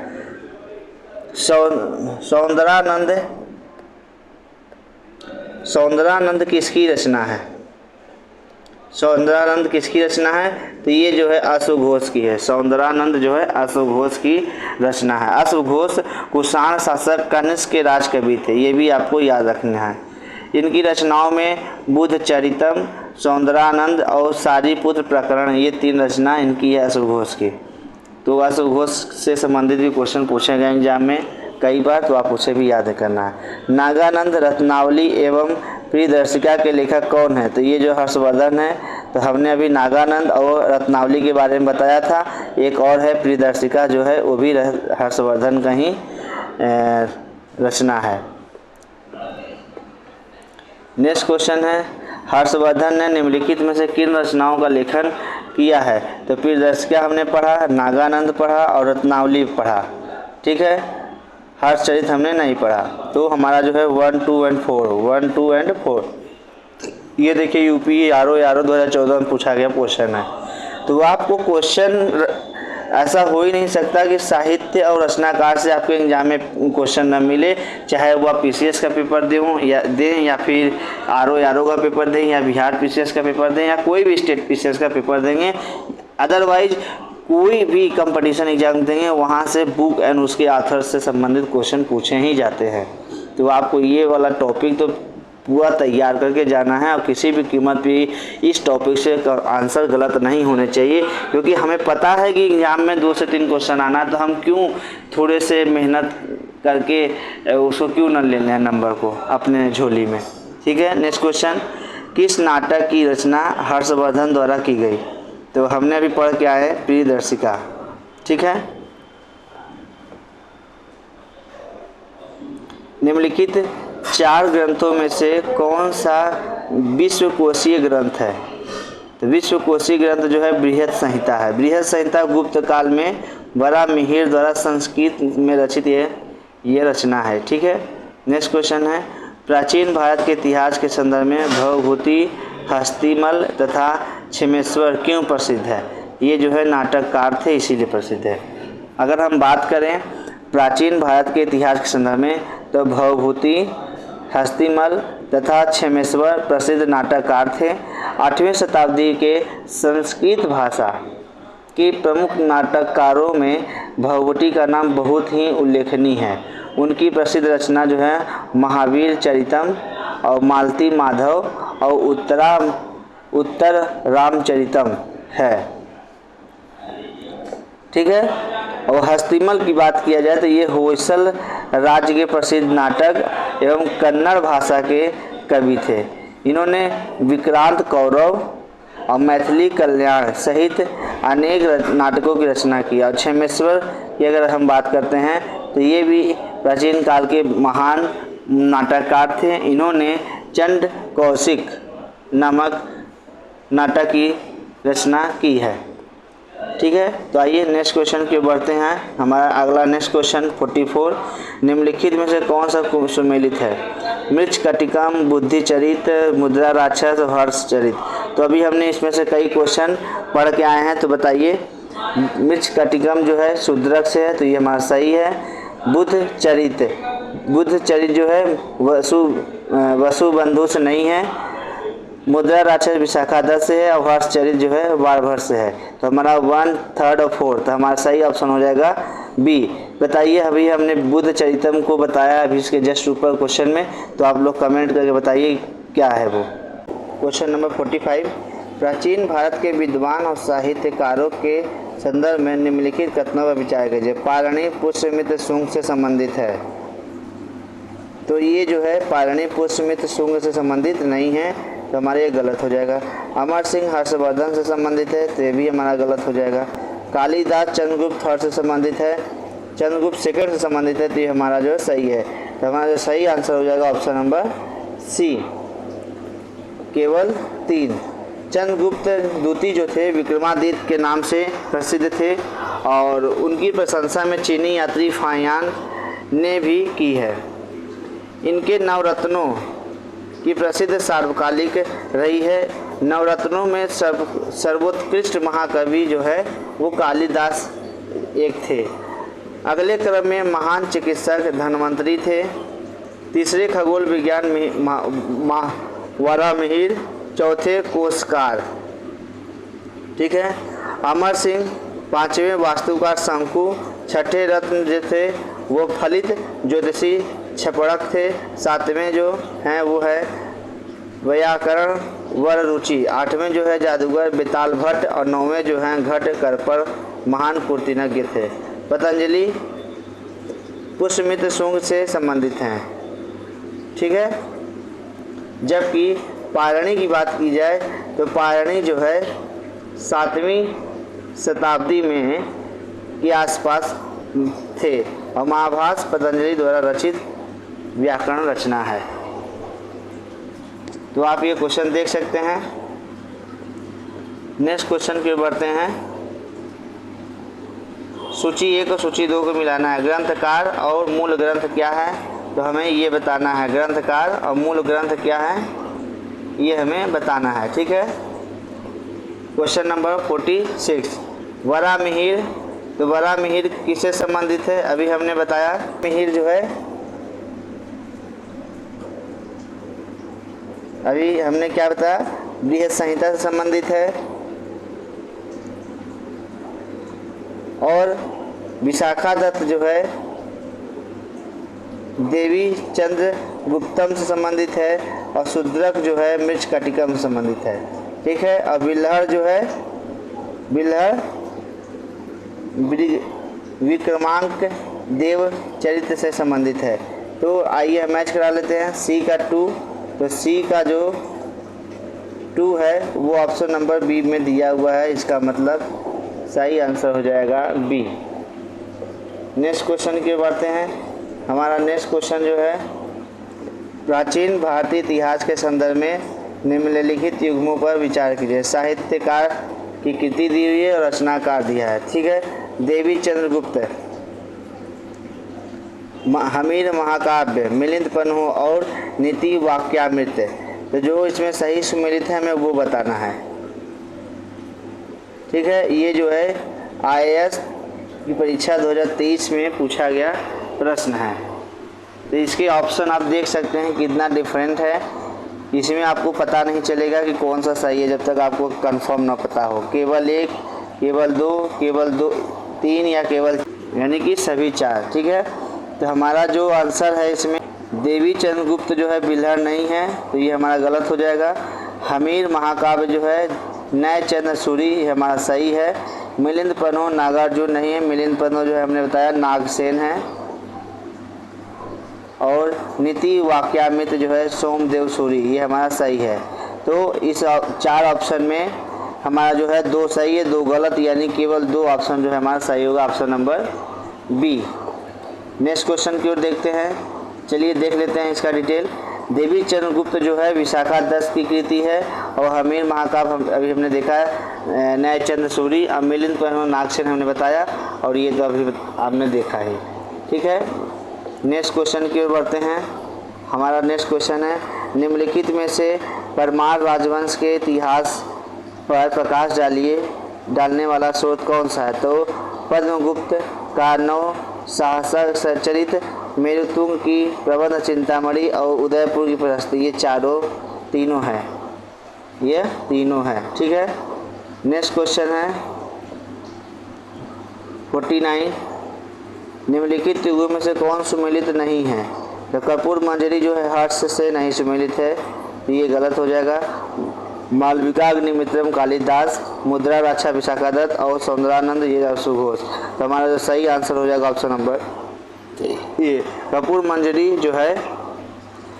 सौंदरानंद किसकी रचना है? सौंदरानंद किसकी रचना है? तो ये जो है अश्वघोष की है। सौंदरानंद जो है अश्वघोष की रचना है। अश्वघोष कुषाण शासक कनिष्क के राजकवि थे, ये भी आपको याद रखना है। इनकी रचनाओं में बुद्ध चरितम, सौंदरानंद और सारीपुत्र प्रकरण, ये 3 रचना इनकी है अश्वघोष की। तो अश्वघोष से संबंधित भी क्वेश्चन पूछे गए एग्जाम में कई बार, तो आप उसे भी याद करना है। नागानंद रत्नावली एवं प्रियदर्शिका के लेखक कौन है? तो ये जो हर्षवर्धन है। तो हमने अभी नागानंद और रत्नावली के बारे में बताया था। एक और है प्रियदर्शिका जो है वो भी हर्षवर्धन का ही रचना है। नेक्स्ट क्वेश्चन है हर्षवर्धन ने निम्नलिखित में से किन रचनाओं का लेखन किया है? तो प्रियदर्शिका हमने पढ़ा, नागानंद पढ़ा और रत्नावली पढ़ा। ठीक है, हर्षचरित हमने नहीं पढ़ा। तो हमारा जो है 1, 2 और 4 ये देखिए यूपी आर ओ 2014 में पूछा गया क्वेश्चन है। तो आपको क्वेश्चन ऐसा हो ही नहीं सकता कि साहित्य और रचनाकार से आपके एग्जाम में क्वेश्चन न मिले, चाहे वो आप पीसीएस का पेपर दें या फिर आर ओ का पेपर दें या बिहार पीसीएस का पेपर दें या कोई भी स्टेट पीसीएस का पेपर देंगे, अदरवाइज कोई भी कंपटीशन एग्जाम देंगे वहाँ से बुक एंड उसके ऑथर से संबंधित क्वेश्चन पूछे ही जाते हैं। तो आपको ये वाला टॉपिक तो पूरा तैयार करके जाना है और किसी भी कीमत पे इस टॉपिक से आंसर गलत नहीं होने चाहिए, क्योंकि हमें पता है कि एग्जाम में 2 से 3 क्वेश्चन आना है, तो हम क्यों थोड़े से मेहनत करके उसको क्यों न ले लें नंबर को अपने झोली में। ठीक है, नेक्स्ट क्वेश्चन, किस नाटक की रचना हर्षवर्धन द्वारा की गई? तो हमने अभी पढ़ के आए प्रियदर्शिका। ठीक है, निम्नलिखित 4 ग्रंथों में से कौन सा विश्वकोशीय ग्रंथ है? तो विश्वकोशीय ग्रंथ जो है बृहद संहिता है। बृहद संहिता गुप्त काल में वराहमिहिर द्वारा संस्कृत में रचित ये रचना है। ठीक है, नेक्स्ट क्वेश्चन है, प्राचीन भारत के इतिहास के संदर्भ में भवभूति, हस्तिमल तथा क्षेमेश्वर क्यों प्रसिद्ध है? ये जो है नाटककार थे इसीलिए प्रसिद्ध है। अगर हम बात करें प्राचीन भारत के इतिहास के संदर्भ में, तो भवभूति, हस्तिमल तथा क्षेमेश्वर प्रसिद्ध नाटककार थे। 8वीं शताब्दी के संस्कृत भाषा के प्रमुख नाटककारों में भवभूति का नाम बहुत ही उल्लेखनीय है। उनकी प्रसिद्ध रचना जो है महावीर चरितम और मालती माधव और उत्तर रामचरितम है। ठीक है, और हस्तिमल की बात किया जाए तो ये होयसल राज्य के प्रसिद्ध नाटक एवं कन्नड़ भाषा के कवि थे। इन्होंने विक्रांत कौरव और मैथिली कल्याण सहित अनेक नाटकों की रचना की। और क्षेमेश्वर की अगर हम बात करते हैं तो ये भी प्राचीन काल के महान नाटककार थे। इन्होंने चंड कौशिक नामक नाटक की रचना की है। ठीक है, तो आइए नेक्स्ट क्वेश्चन की बढ़ते हैं। हमारा अगला नेक्स्ट क्वेश्चन 44, निम्नलिखित में से कौन सा सुमेलित है? मृच्छकटिकम, बुद्धिचरित, मुद्रा राक्षस और हर्षचरित। तो अभी हमने इसमें से कई क्वेश्चन पढ़ के आए हैं, तो बताइए। मृच्छकटिकम जो है शूद्रक से है, तो ये हमारा सही है। बुद्धचरित जो है वसुबंधु से नहीं है। मुद्रा राक्षस विशाखादत्त से है और हर्षचरित जो है वारभर से है। तो हमारा 1, 3 और 4 तो हमारा सही ऑप्शन हो जाएगा बी। बताइए, अभी हमने बुद्ध चरितम को बताया अभी इसके जस्ट ऊपर क्वेश्चन में, तो आप लोग कमेंट करके बताइए क्या है वो। क्वेश्चन नंबर 45, प्राचीन भारत के विद्वान और साहित्यकारों के संदर्भ में निम्नलिखित कथनों पर विचार कीजिए। पारणी पुष्यमित्र शुंग से संबंधित है, तो ये जो है पारणी पुष्यमित्र शुंग से संबंधित नहीं है, तो हमारे ये गलत हो जाएगा। अमर सिंह हर्षवर्धन से संबंधित है, तो ये भी हमारा गलत हो जाएगा। कालिदास चंद्रगुप्त थर्ड से संबंधित है, चंद्रगुप्त सेकंड से संबंधित है, तो ये हमारा जो सही है। तो हमारा जो सही आंसर हो जाएगा ऑप्शन नंबर सी, केवल 3। चंद्रगुप्त द्वितीय जो थे विक्रमादित्य के नाम से प्रसिद्ध थे और उनकी प्रशंसा में चीनी यात्री फाहियान ने भी की है। इनके नवरत्नों की प्रसिद्ध सार्वकालिक रही है। नवरत्नों में सर्वोत्कृष्ट महाकवि जो है वो कालिदास एक थे। अगले क्रम में महान चिकित्सक धन्वंतरी थे। तीसरे खगोल विज्ञान वराहमिहिर, चौथे कोशकार। ठीक है, अमर सिंह, 5वें वास्तुकार शंकु, 6ठे रत्न जो थे वो फलित ज्योतिषी छपड़क थे, 7वें जो हैं वो है व्याकरण वर रुचि, 8वें जो है जादूगर बेताल भट्ट और 9वें जो हैं घट करपर महान पूर्तिज्ञ थे। पतंजलि पुष्यमित्र शुंग से संबंधित हैं। ठीक है, जबकि पारणी की बात की जाए तो पारणी जो है 7वीं शताब्दी में के आसपास थे और महाभाष्य पतंजलि द्वारा रचित व्याकरण रचना है। तो आप ये क्वेश्चन देख सकते हैं। नेक्स्ट क्वेश्चन की ओर बढ़ते हैं। सूची 1 और सूची 2 को मिलाना है। ग्रंथकार और मूल ग्रंथ क्या है, तो हमें ये बताना है। ग्रंथकार और मूल ग्रंथ क्या है ये हमें बताना है। ठीक है, क्वेश्चन नंबर 46, वराहमिहिर। तो वराहमिहिर किससे संबंधित है, अभी हमने बताया। मिहिर जो है अभी हमने क्या बताया, बृहद संहिता से संबंधित है। और विशाखा दत्त जो है देवी चंद्र गुप्तम से संबंधित है, और शूद्रक जो है मृच्छकटिकम से संबंधित है। ठीक है, और बिल्हड़ जो है बिल्हड़ विक्रमांक देव चरित्र से संबंधित है। तो आइए हम मैच करा लेते हैं। सी का 2, तो सी का जो 2 है वो ऑप्शन नंबर बी में दिया हुआ है, इसका मतलब सही आंसर हो जाएगा बी। नेक्स्ट क्वेश्चन की ओर बढ़ते हैं। हमारा नेक्स्ट क्वेश्चन जो है, प्राचीन भारतीय इतिहास के संदर्भ में निम्नलिखित युग्मों पर विचार कीजिए। साहित्यकार की कृति दी हुई है और रचनाकार दिया है। ठीक है, देवी चंद्रगुप्त, हमीर महाकाव्य, मिलिंद पन्हु और नीति वाक्यामृत। तो जो इसमें सही सुमेलित है हमें वो बताना है। ठीक है, ये जो है IAS की परीक्षा 2023 में पूछा गया प्रश्न है। तो इसके ऑप्शन आप देख सकते हैं कितना डिफरेंट है। इसमें आपको पता नहीं चलेगा कि कौन सा सही है जब तक आपको कंफर्म ना पता हो। केवल 1, केवल 2, केवल 3 या केवल, यानी कि सभी 4। ठीक है, तो हमारा जो आंसर है इसमें देवी चंद्रगुप्त जो है बिल्हड़ नहीं है, तो ये हमारा गलत हो जाएगा। हमीर महाकाव्य जो है नय चंद्र सूरी, ये हमारा सही है। मिलिंद पन्हु नागार्जुन नहीं है, मिलिंद पन्हु जो है हमने बताया नागसेन है। और नीति वाक्यामृत जो है सोमदेव सूरी, ये हमारा सही है। तो इस 4 ऑप्शन में हमारा जो है 2 सही है, 2 गलत, यानी केवल 2 ऑप्शन जो है हमारा सही होगा, option number B. Next question की ओर देखते हैं। चलिए देख लेते हैं इसका डिटेल। देवी चंद्रगुप्त जो है विशाखा दत्त की कृति है, और हमीर महाकाव्य अभी हमने देखा है नय चंद्र सूरी, और मिलिंद पन्हु नागसेन हमने बताया, और ये तो अभी आपने देखा है। ठीक है, नेक्स्ट क्वेश्चन की ओर बढ़ते हैं। हमारा नेक्स्ट क्वेश्चन है, निम्नलिखित में से परमार राजवंश के इतिहास पर प्रकाश डालने वाला स्रोत कौन सा है। तो पद्मगुप्त का नव साहसक सचरित, मेरुतुंग की प्रबंध चिंतामणि और उदयपुर की प्रशस्ति, ये तीनों है, ये तीनों है। ठीक है, नेक्स्ट क्वेश्चन है 49, निम्नलिखित युगों में से कौन सुमेलित नहीं है। तो कर्पूर मंजरी जो है हर्ष से नहीं सुमेलित है, तो ये गलत हो जाएगा। मालविका अग्निमित्रम कालिदास, मुद्रा रक्षा विशाखा दत्त और सौंदरानंद ये सुघोष। तो हमारा जो सही आंसर हो जाएगा ऑप्शन नंबर ये। कर्पूर मंजरी जो है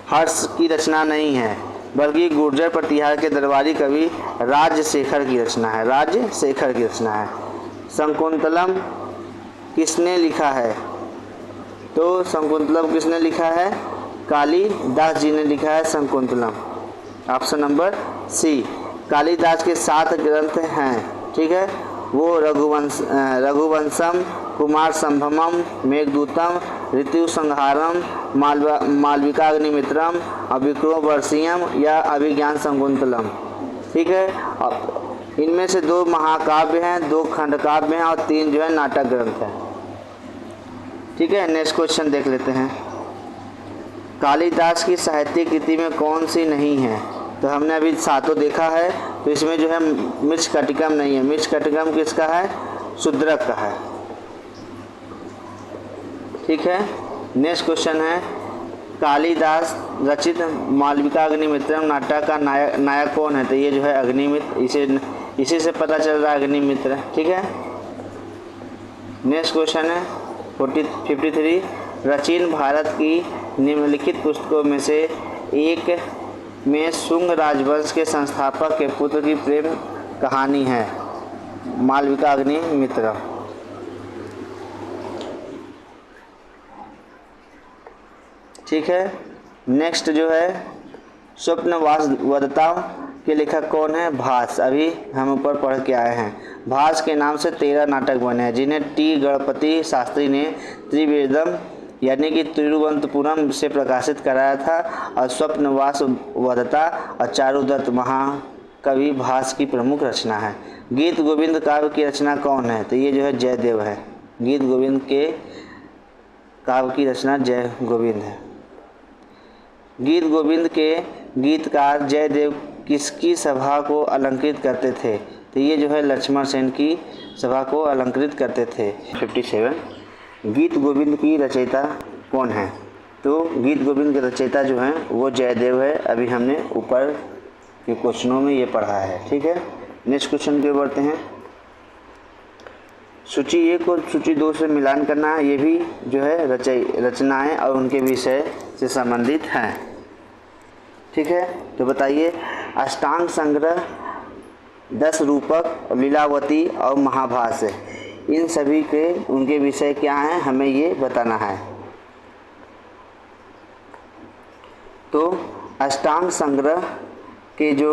हर्ष की रचना नहीं है, बल्कि गुर्जर प्रतिहार के दरबारी कवि राजशेखर की रचना है, राजशेखर की रचना है। शकुंतलम किसने लिखा है। तो शकुंतलम किसने लिखा है, कालिदास जी ने लिखा है Shakuntalam, option number C. Kalidas के 7 ग्रंथ हैं। ठीक है, वो रघुवंशम, कुमार संभवम, मेघदूतम, ऋतु संहारम, मालविका अग्निमित्रम, विक्रमोर्वशीयम या अभिज्ञान शकुंतलम। ठीक है, इनमें से 2 महाकाव्य हैं, 2 खंडकाव्य हैं, और 3 जो है नाटक ग्रंथ हैं। ठीक है, नेक्स्ट क्वेश्चन देख लेते हैं। कालिदास की साहित्यिक कृति में कौन सी नहीं है। तो हमने अभी 7 देखा है, तो इसमें जो है मृच्छकटिकम नहीं है। मृच्छकटिकम किसका है, शूद्रक का है। ठीक है, नेक्स्ट क्वेश्चन है, कालिदास रचित मालविका अग्निमित्रम नाटक का नायक कौन है। तो ये जो है अग्निमित्र, इसी से पता चल रहा है अग्निमित्र। ठीक है, नेक्स्ट क्वेश्चन है 53, प्राचीन भारत की निम्नलिखित पुस्तकों में से एक में शुंग राजवंश के संस्थापक के पुत्र की प्रेम कहानी है। मालविका अग्निमित्र। ठीक है, नेक्स्ट जो है स्वप्नवासवदता के लेखक कौन है, भास। अभी हम ऊपर पढ़ के आए हैं। भास के नाम से 13 नाटक बने हैं, जिन्हें टी गणपति शास्त्री ने त्रिवेदम यानी कि तिरुवनंतपुरम से प्रकाशित कराया था। और स्वप्नवासवदता और चारुदत्त महाकवि भास की प्रमुख रचना है। गीत गोविंद काव्य की रचना कौन है। तो ये जो है जयदेव है। गीत गोविंद के काव्य की रचना जय गोविंद है। गीत गोविंद के गीतकार जयदेव किसकी सभा को अलंकृत करते थे। तो ये जो है लक्ष्मण सेन की सभा को अलंकृत करते थे। 57 गीत गोविंद की रचयिता कौन है? तो गीत गोविंद के रचयिता जो हैं वो जयदेव है। अभी हमने ऊपर के क्वेश्चनों में ये पढ़ा है। ठीक है, नेक्स्ट क्वेश्चन पे बढ़ते हैं। सूची 1 और सूची 2 से मिलान करना है। ये भी जो है रचनाएं और उनके विषय से संबंधित हैं। ठीक है, तो बताइए अष्टांग संग्रह, 10 रूपक, लीलावती और महाभाष्य, इन सभी के उनके विषय क्या हैं, हमें ये बताना है। तो अष्टांग संग्रह के जो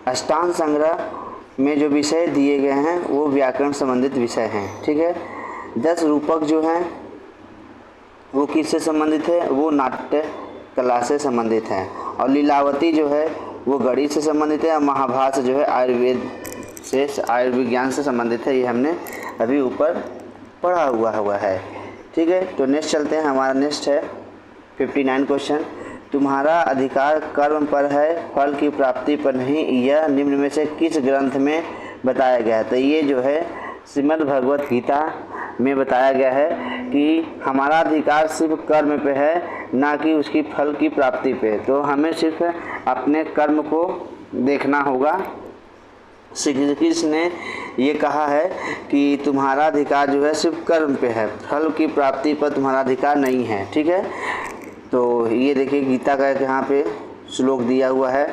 अष्टांग संग्रह में जो विषय दिए गए हैं वो व्याकरण संबंधित विषय हैं। ठीक है, 10 रूपक जो हैं वो किससे संबंधित है? वो नाट्य कला से संबंधित है। और लीलावती जो है वो गणित से संबंधित है। और महाभाष्य जो है आयुर्विज्ञान से संबंधित है। ये हमने अभी ऊपर पढ़ा हुआ है। ठीक है, तो नेक्स्ट चलते हैं। हमारा नेक्स्ट है 59 क्वेश्चन। तुम्हारा अधिकार कर्म पर है, फल की प्राप्ति पर नहीं, यह निम्न में से किस ग्रंथ में बताया गया है? तो ये जो है श्रीमद् भगवत गीता में बताया गया है कि हमारा अधिकार सिर्फ कर्म पे है, ना कि उसकी फल की प्राप्ति पे। तो हमें सिर्फ अपने कर्म को देखना होगा। श्री कृष्ण ने ये कहा है कि तुम्हारा अधिकार जो है सिर्फ कर्म पे है, फल की प्राप्ति पर तुम्हारा अधिकार नहीं है। ठीक है, तो ये देखिए गीता का यहाँ पे श्लोक दिया हुआ है,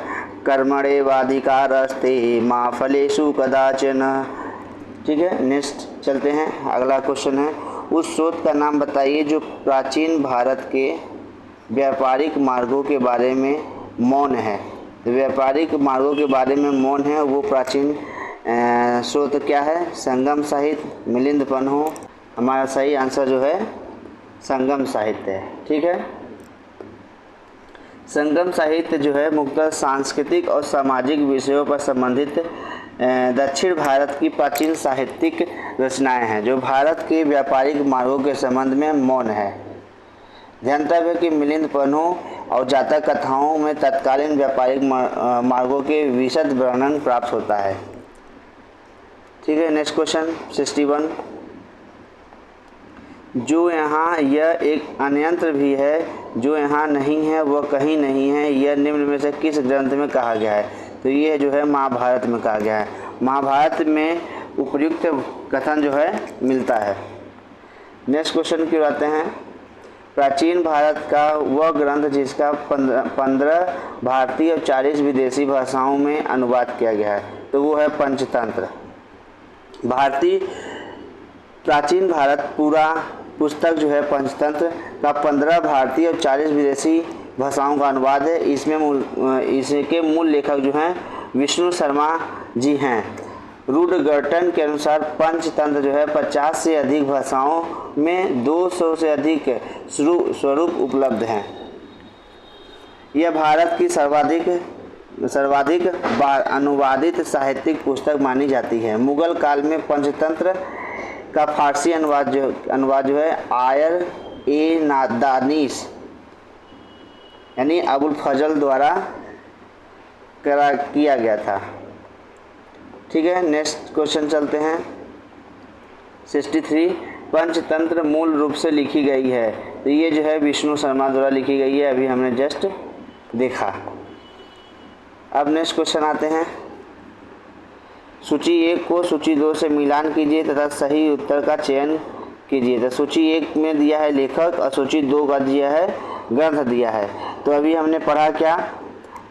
कर्मणेवाधिकारस्ते मा फलेषु कदाचन। ठीक है, नेक्स्ट चलते हैं। अगला क्वेश्चन है, उस स्रोत का नाम बताइए जो प्राचीन भारत के व्यापारिक मार्गों के बारे में मौन है। तो व्यापारिक मार्गों के बारे में मौन है वो प्राचीन स्रोत क्या है? संगम साहित्य, मिलिंद पन्हो। हमारा सही आंसर जो है संगम साहित्य है। ठीक है, संगम साहित्य जो है मुख्यतः सांस्कृतिक और सामाजिक विषयों पर संबंधित दक्षिण भारत की प्राचीन साहित्यिक रचनाएं हैं जो भारत के व्यापारिक मार्गों के संबंध में मौन है। ध्यानतव्य है कि मिलिंद पन्हो और जातक कथाओं में तत्कालीन व्यापारिक मार्गों के विशद वर्णन प्राप्त होता है। ठीक है, नेक्स्ट क्वेश्चन 61। जो यहाँ यह एक अन्यंत्र भी है, जो यहाँ नहीं है वह कहीं नहीं है, यह निम्न में से किस ग्रंथ में कहा गया है? तो ये जो है महाभारत में कहा गया है। महाभारत में उपयुक्त कथन जो है मिलता है। नेक्स्ट क्वेश्चन की आते हैं। प्राचीन भारत का वह ग्रंथ जिसका 15 भारतीय और 40 विदेशी भाषाओं में अनुवाद किया गया है, तो वो है पंचतंत्र। प्राचीन भारत पूरा पुस्तक जो है पंचतंत्र का 15 भारतीय और 40 विदेशी भाषाओं का अनुवाद है। इसके मूल लेखक जो हैं विष्णु शर्मा जी हैं। रूडगर्टन के अनुसार पंचतंत्र जो है 50 से अधिक भाषाओं में 200 से अधिक स्वरूप उपलब्ध हैं। यह भारत की सर्वाधिक अनुवादित साहित्यिक पुस्तक मानी जाती है। मुगल काल में पंचतंत्र का फारसी अनुवाद जो है आयर ए नादानीस यानी अबुल फजल द्वारा किया गया था। ठीक है, नेक्स्ट क्वेश्चन चलते हैं 63। पंचतंत्र मूल रूप से लिखी गई है, तो ये जो है विष्णु शर्मा द्वारा लिखी गई है, अभी हमने जस्ट देखा। अब नेक्स्ट क्वेश्चन आते हैं। सूची 1 को सूची 2 से मिलान कीजिए तथा सही उत्तर का चयन कीजिए। तो सूची 1 में दिया है लेखक और सूची 2 का दिया है ग्रंथ दिया है। तो अभी हमने पढ़ा क्या,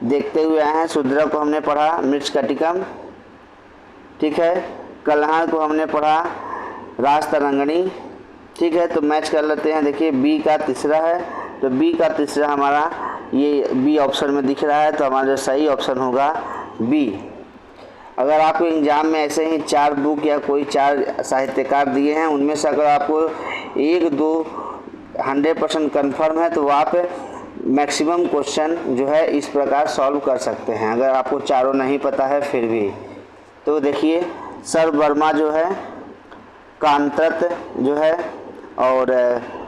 देखते हुए आए हैं। शूद्र को हमने पढ़ा मृच्छकटिकम। ठीक है, कल्हार को हमने पढ़ा राजतरंगिणी। ठीक है, तो मैच कर लेते हैं। देखिए बी का तीसरा है, तो बी का तीसरा हमारा ये बी ऑप्शन में दिख रहा है, तो हमारा जो सही ऑप्शन होगा बी। अगर आपको एग्जाम में ऐसे ही 4 बुक या कोई 4 साहित्यकार दिए हैं, उनमें से अगर आपको 1-2 100% कन्फर्म है तो आप मैक्सिमम क्वेश्चन जो है इस प्रकार सॉल्व कर सकते हैं। अगर आपको चारों नहीं पता है फिर भी, तो देखिए सर वर्मा जो है, कांतरत जो है, और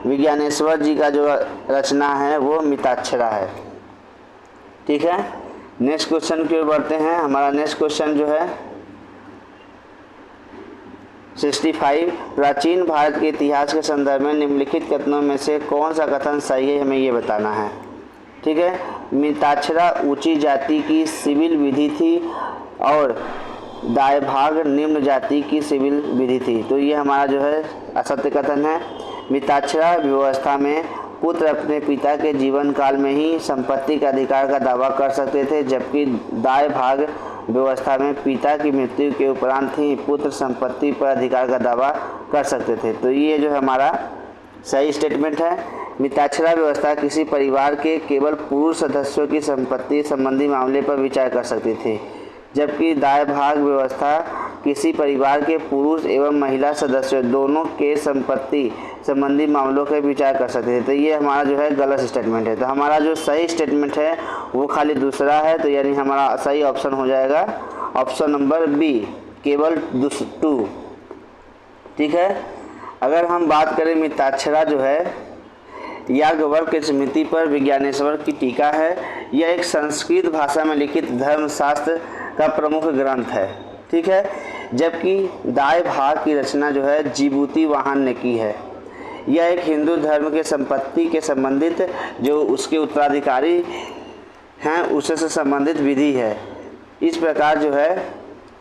विज्ञानेश्वर जी का जो रचना है वो मिताक्षरा है। ठीक है, नेक्स्ट क्वेश्चन की ओर बढ़ते हैं। हमारा नेक्स्ट क्वेश्चन जो है 65, प्राचीन भारत के इतिहास के संदर्भ में निम्नलिखित कथनों में से कौन सा कथन सही है, हमें ये बताना है। ठीक है, मिताक्षरा ऊंची जाति की सिविल विधि थी और दायभाग निम्न जाति की सिविल विधि थी। तो ये हमारा जो है असत्य कथन है। मिताक्षरा व्यवस्था में पुत्र अपने पिता के जीवन काल में ही संपत्ति के अधिकार का दावा कर सकते थे, जबकि दायभाग व्यवस्था में पिता की मृत्यु के उपरांत ही पुत्र संपत्ति पर अधिकार का दावा कर सकते थे। तो ये जो हमारा सही स्टेटमेंट है। मिताक्षरा व्यवस्था किसी परिवार के केवल पुरुष सदस्यों की संपत्ति संबंधी मामले पर विचार कर सकती थी, जबकि दायभाग व्यवस्था किसी परिवार के पुरुष एवं महिला सदस्यों दोनों के संपत्ति संबंधी मामलों पर विचार कर सकते थे। तो ये हमारा जो है गलत स्टेटमेंट है। तो हमारा जो सही स्टेटमेंट है वो खाली दूसरा है। तो यानी हमारा सही ऑप्शन हो जाएगा ऑप्शन नंबर बी, केवल 2। ठीक है, अगर हम बात करें मिताक्षरा जो है याज्ञवल्क्य की स्मृति पर विज्ञानेश्वर की टीका है। यह एक संस्कृत भाषा में लिखित धर्मशास्त्र का प्रमुख ग्रंथ है। ठीक है, जबकि दायभाग की रचना जो है जीबूती वाहन ने की है। यह एक हिंदू धर्म के संपत्ति के संबंधित जो उसके उत्तराधिकारी हैं उससे संबंधित विधि है। इस प्रकार जो है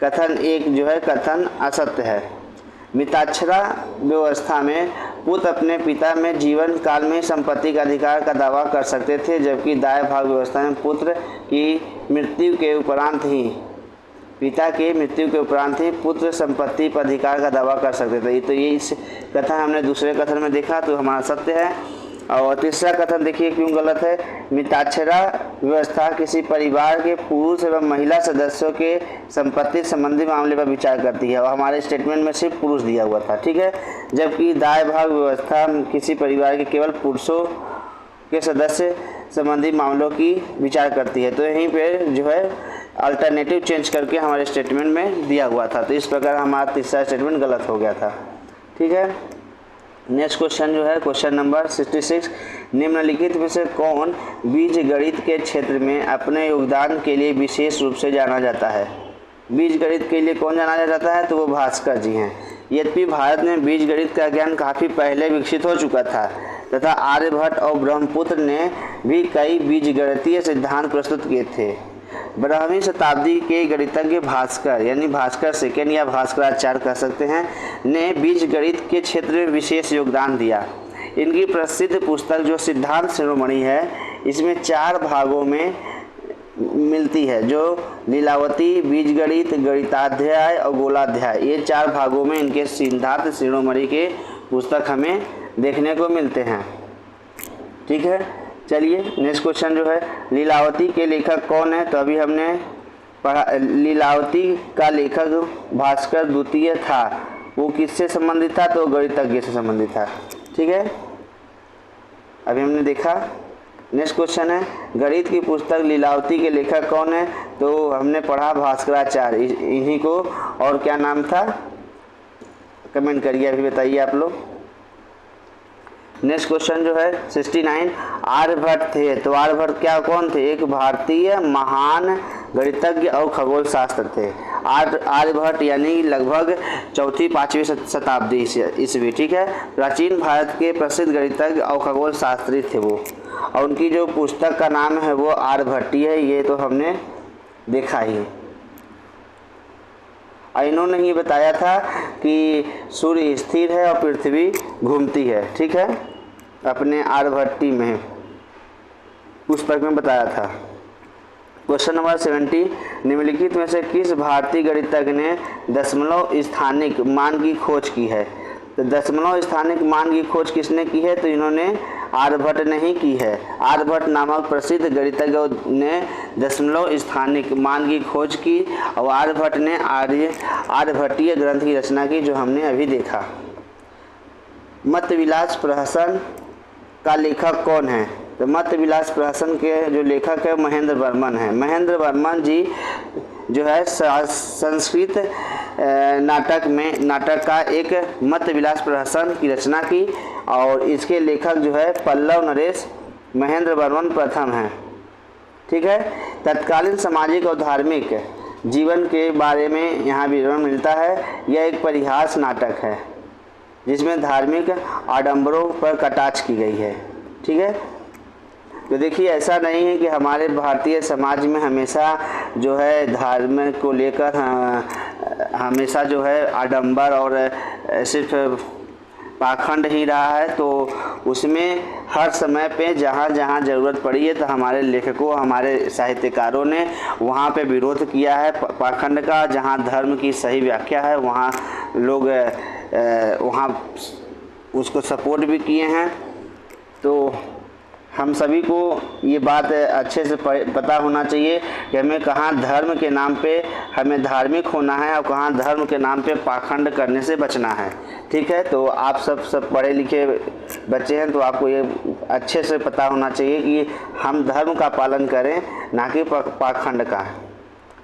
कथन एक जो है कथन असत्य है। मिताक्षरा व्यवस्था में पुत्र अपने पिता में जीवन काल में संपत्ति का अधिकार का दावा कर सकते थे, जबकि दायभाग व्यवस्था में पुत्र की मृत्यु के उपरांत ही पिता के मृत्यु के उपरांत ही पुत्र संपत्ति पर अधिकार का दावा कर सकते थे। तो ये इस कथन हमने दूसरे कथन में देखा, तो हमारा सत्य है। और तीसरा कथन देखिए क्यों गलत है। मिताक्षरा व्यवस्था किसी परिवार के पुरुष एवं महिला सदस्यों के संपत्ति संबंधी मामले पर विचार करती है और हमारे स्टेटमेंट में सिर्फ पुरुष दिया हुआ था। ठीक है, जबकि दायभाग व्यवस्था किसी परिवार के केवल पुरुषों के सदस्य संबंधी मामलों की विचार करती है। तो यहीं पे जो है अल्टरनेटिव चेंज करके हमारे स्टेटमेंट में दिया हुआ था। तो इस प्रकार हमारा तीसरा स्टेटमेंट गलत हो गया था। ठीक है, नेक्स्ट क्वेश्चन जो है क्वेश्चन नंबर 66, निम्नलिखित में से कौन बीज गणित के क्षेत्र में अपने योगदान के लिए विशेष रूप से जाना जाता है। बीज गणित के लिए कौन जाना जाता है, तो वो भास्कर जी हैं। यद्यपि भारत में बीज गणित का ज्ञान काफ़ी पहले विकसित हो चुका था तथा आर्यभट्ट और ब्रह्मपुत्र ने भी कई बीजगणितीय सिद्धांत प्रस्तुत किए थे। 12वीं शताब्दी के गणितज्ञ भास्कर यानी भास्कर सेकंड या भास्कराचार्य कह सकते हैं ने बीज गणित के क्षेत्र में विशेष योगदान दिया। इनकी प्रसिद्ध पुस्तक जो सिद्धांत शिरोमणि है इसमें 4 भागों में मिलती है, जो लीलावती, बीजगणित, गणिताध्याय और गोलाध्याय, ये 4 भागों में इनके सिद्धांत शिरोमणि के पुस्तक हमें देखने को मिलते हैं। ठीक है, चलिए नेक्स्ट क्वेश्चन जो है लीलावती के लेखक कौन है, तो अभी हमने पढ़ा लीलावती का लेखक भास्कर द्वितीय था। वो किससे संबंधित था, तो गणितज्ञ से संबंधित था। ठीक है, अभी हमने देखा। नेक्स्ट क्वेश्चन है गणित की पुस्तक लीलावती के लेखक कौन है, तो हमने पढ़ा भास्कराचार्य, इन्हीं को। और क्या नाम था, कमेंट करिए, अभी बताइए आप लोग। नेक्स्ट क्वेश्चन जो है 69, आर्यभट्ट थे, तो आर्यभट्ट क्या कौन थे, एक भारतीय महान गणितज्ञ और खगोल शास्त्र थे। आर्यभट्ट यानी लगभग 4वीं-5वीं शताब्दी ईस्वी। ठीक है, प्राचीन भारत के प्रसिद्ध गणितज्ञ और खगोल शास्त्री थे वो, और उनकी जो पुस्तक का नाम है वो आर्यभट्टी है, ये तो हमने देखा ही। इन्होंने ही बताया था कि सूर्य स्थिर है और पृथ्वी घूमती है। ठीक है, अपने आर्यभट्टी में पुस्तक में बताया था। क्वेश्चन नंबर 70, निम्नलिखित में से किस भारतीय गणितज्ञ ने दशमलव स्थानिक मान की खोज की है। तो दशमलव स्थानिक मान की खोज किसने की है, तो इन्होंने आर्यभट्ट ने ही की है। आर्यभट्ट नामक प्रसिद्ध गणितज्ञ ने दशमलव स्थानिक मान की खोज की और आर्यभट्ट ने आर्यभट्टीय ग्रंथ की रचना की, जो हमने अभी देखा। मत्तविलास प्रहसन का लेखक कौन है, तो मत्तविलास प्रहसन के जो लेखक है महेंद्र वर्मन है। महेंद्र वर्मन जी जो है संस्कृत नाटक का एक मत्तविलास प्रहसन की रचना की, और इसके लेखक जो है पल्लव नरेश महेंद्र वर्मन प्रथम हैं। ठीक है। तत्कालीन सामाजिक और धार्मिक जीवन के बारे में यहाँ विवरण मिलता है। यह एक परिहास नाटक है जिसमें धार्मिक आडंबरों पर कटाक्ष की गई है। ठीक है, तो देखिए ऐसा नहीं है कि हमारे भारतीय समाज में हमेशा जो है धर्म को लेकर हमेशा जो है आडंबर और सिर्फ पाखंड ही रहा है, तो उसमें हर समय पे जहाँ जहाँ ज़रूरत पड़ी है तो हमारे लेखकों, हमारे साहित्यकारों ने वहाँ पे विरोध किया है पाखंड का। जहाँ धर्म की सही व्याख्या है वहाँ लोग वहाँ उसको सपोर्ट भी किए हैं। तो हम सभी को ये बात अच्छे से पता होना चाहिए कि हमें कहाँ धर्म के नाम पे हमें धार्मिक होना है और कहाँ धर्म के नाम पे पाखंड करने से बचना है। ठीक है, तो आप सब पढ़े लिखे बच्चे हैं तो आपको ये अच्छे से पता होना चाहिए कि हम धर्म का पालन करें, ना कि पाखंड का।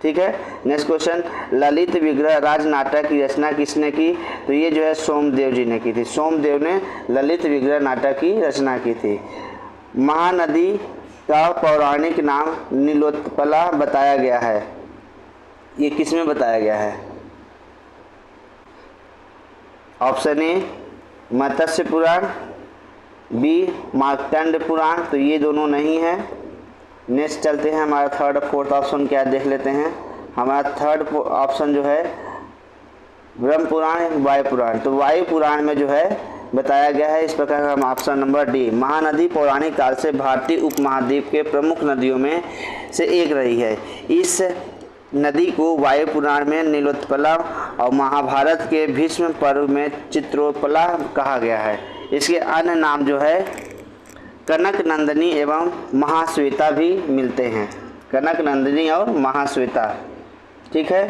ठीक है, नेक्स्ट क्वेश्चन, ललित विग्रह राज नाटक की रचना किसने की? तो ये जो है सोमदेव जी ने की थी। सोमदेव ने ललित विग्रह नाटक की रचना की थी। महानदी का पौराणिक नाम नीलोत्पला बताया गया है, ये किसमें बताया गया है? Option A Matsya Purana, B Markand Purana, तो ये दोनों नहीं है। नेक्स्ट चलते हैं, हमारा थर्ड और फोर्थ ऑप्शन क्या देख लेते हैं। हमारा थर्ड ऑप्शन जो है ब्रह्म पुराण, वायु पुराण। तो वायु पुराण में जो है बताया गया है इस प्रकार, हम ऑप्शन नंबर डी, महानदी पौराणिक काल से भारतीय उपमहाद्वीप के प्रमुख नदियों में से एक रही है। इस नदी को वायु पुराण में नीलोत्पला और महाभारत के भीष्म पर्व में चित्रोत्पला कहा गया है। इसके अन्य नाम जो है कनक नंदिनी एवं महाश्वेता भी मिलते हैं, कनक नंदिनी और महाश्वेता। ठीक है,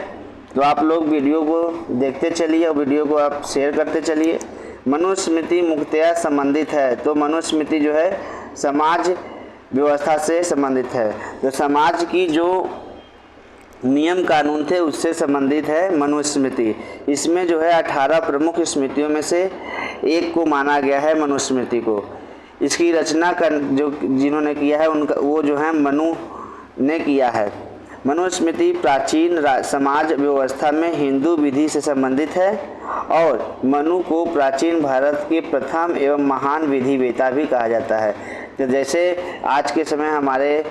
तो आप लोग वीडियो को देखते चलिए और वीडियो को आप शेयर करते चलिए। मनुस्मृति मुख्यतः संबंधित है, तो मनुस्मृति जो है समाज व्यवस्था से संबंधित है, तो समाज की जो नियम कानून थे उससे संबंधित है मनुस्मृति। इसमें जो है 18 प्रमुख स्मृतियों में से एक को माना गया है मनुस्मृति को। इसकी रचना जो जिन्होंने किया है उनका वो जो है मनु ने किया है। मनुस्मृति प्राचीन समाज व्यवस्था में हिंदू विधि से संबंधित है और मनु को प्राचीन भारत के प्रथम एवं महान विधिवेता भी कहा जाता है। तो जैसे आज के समय हमारे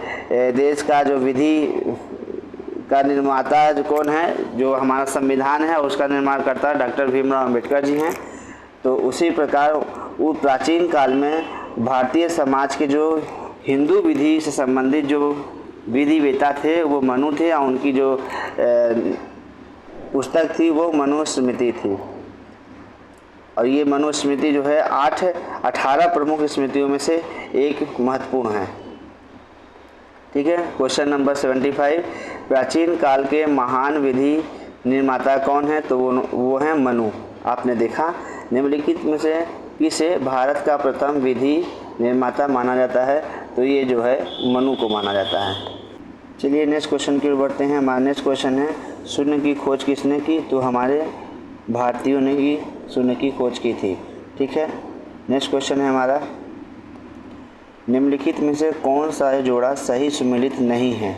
देश का जो विधि का निर्माता जो कौन है, जो हमारा संविधान है उसका निर्माण करता है डॉक्टर भीमराव अंबेडकर जी हैं। तो उसी प्रकार वो प्राचीन काल में भारतीय समाज के जो हिंदू विधि से संबंधित जो विधिवेता थे वो मनु थे और उनकी जो पुस्तक थी वो मनुस्मृति थी। और ये मनुस्मृति जो है 18 प्रमुख स्मृतियों में से एक महत्वपूर्ण है। ठीक है, क्वेश्चन नंबर 75, प्राचीन काल के महान विधि निर्माता कौन है? तो वो है मनु। आपने देखा, निम्नलिखित में से किसे भारत का प्रथम विधि निर्माता माना जाता है? तो ये जो है मनु को माना जाता है। चलिए नेक्स्ट क्वेश्चन की ओर बढ़ते हैं। हमारा नेक्स्ट क्वेश्चन है, शून्य की खोज किसने की? तो हमारे भारतीयों ने ही शून्य की खोज की थी। ठीक है, नेक्स्ट क्वेश्चन है हमारा, निम्नलिखित में से कौन सा जोड़ा सही सुमेलित नहीं है?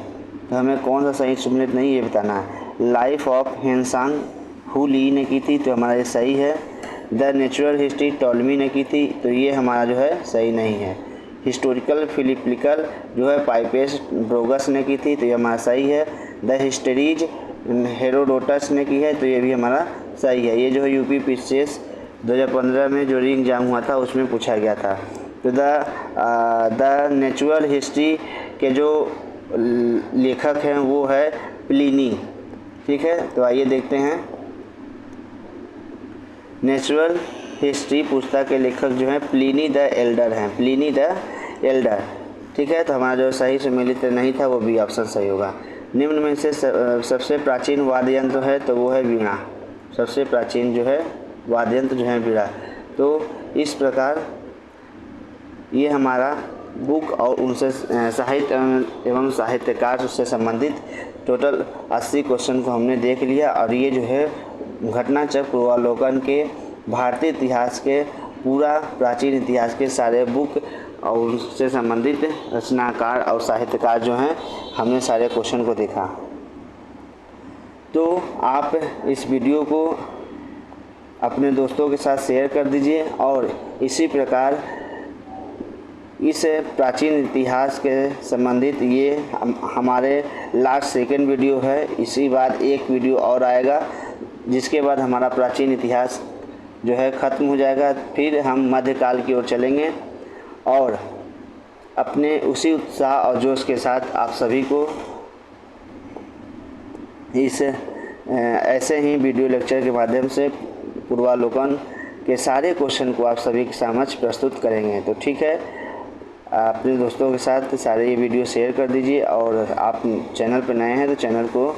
तो हमें कौन सा सही सुमेलित नहीं ये बताना है। लाइफ ऑफ हेनसांग हु ली ने की थी, तो हमारा ये सही है। द नेचुरल हिस्ट्री टॉलमी ने की थी, तो ये हमारा जो है सही नहीं है। हिस्टोरिकल फिलिपिकल जो है पाइपेस ब्रोगस ने की थी, तो ये हमारा सही है। द हिस्टरीज हेरोडोटस ने की है, तो ये भी हमारा सही है। ये जो है यूपी पीसीएस 2015 में जो री एग्जाम हुआ था उसमें पूछा गया था। तो द नेचुरल हिस्ट्री के जो लेखक हैं वो है प्लिनी। ठीक है, तो आइए देखते हैं। नेचुरल हिस्ट्री पुस्तक के लेखक जो हैं प्लिनी द एल्डर हैं, प्लिनी द एल्डर। ठीक है, तो हमारा जो सही सुमेलित नहीं था वो भी ऑप्शन सही होगा। निम्न में से सबसे प्राचीन वाद्य यंत्र है, तो वो है वीणा। सबसे प्राचीन जो है वाद्य यंत्र जो है वीणा। तो इस प्रकार ये हमारा बुक और उनसे साहित्य एवं साहित्यकार से संबंधित टोटल 80 क्वेश्चन को हमने देख लिया। और ये जो है घटनाचक्र पूर्वावलोकन के भारतीय इतिहास के पूरा प्राचीन इतिहास के सारे बुक और उससे संबंधित रचनाकार और साहित्यकार जो हैं, हमने सारे क्वेश्चन को देखा। तो आप इस वीडियो को अपने दोस्तों के साथ शेयर कर दीजिए और इसी प्रकार इस प्राचीन इतिहास के संबंधित ये हमारे लास्ट सेकंड वीडियो है। इसी बाद एक वीडियो और आएगा, जिसके बाद हमारा प्राचीन इतिहास जो है ख़त्म हो जाएगा। फिर हम मध्यकाल की ओर चलेंगे और अपने उसी उत्साह और जोश के साथ आप सभी को इस ऐसे ही वीडियो लेक्चर के माध्यम से पूर्वावलोकन के सारे क्वेश्चन को आप सभी के समक्ष प्रस्तुत करेंगे। तो ठीक है, अपने दोस्तों के साथ सारे ये वीडियो शेयर कर दीजिए और आप चैनल पर नए हैं तो चैनल को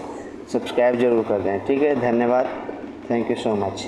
सब्सक्राइब ज़रूर कर दें। ठीक है, धन्यवाद, थैंक यू सो मच।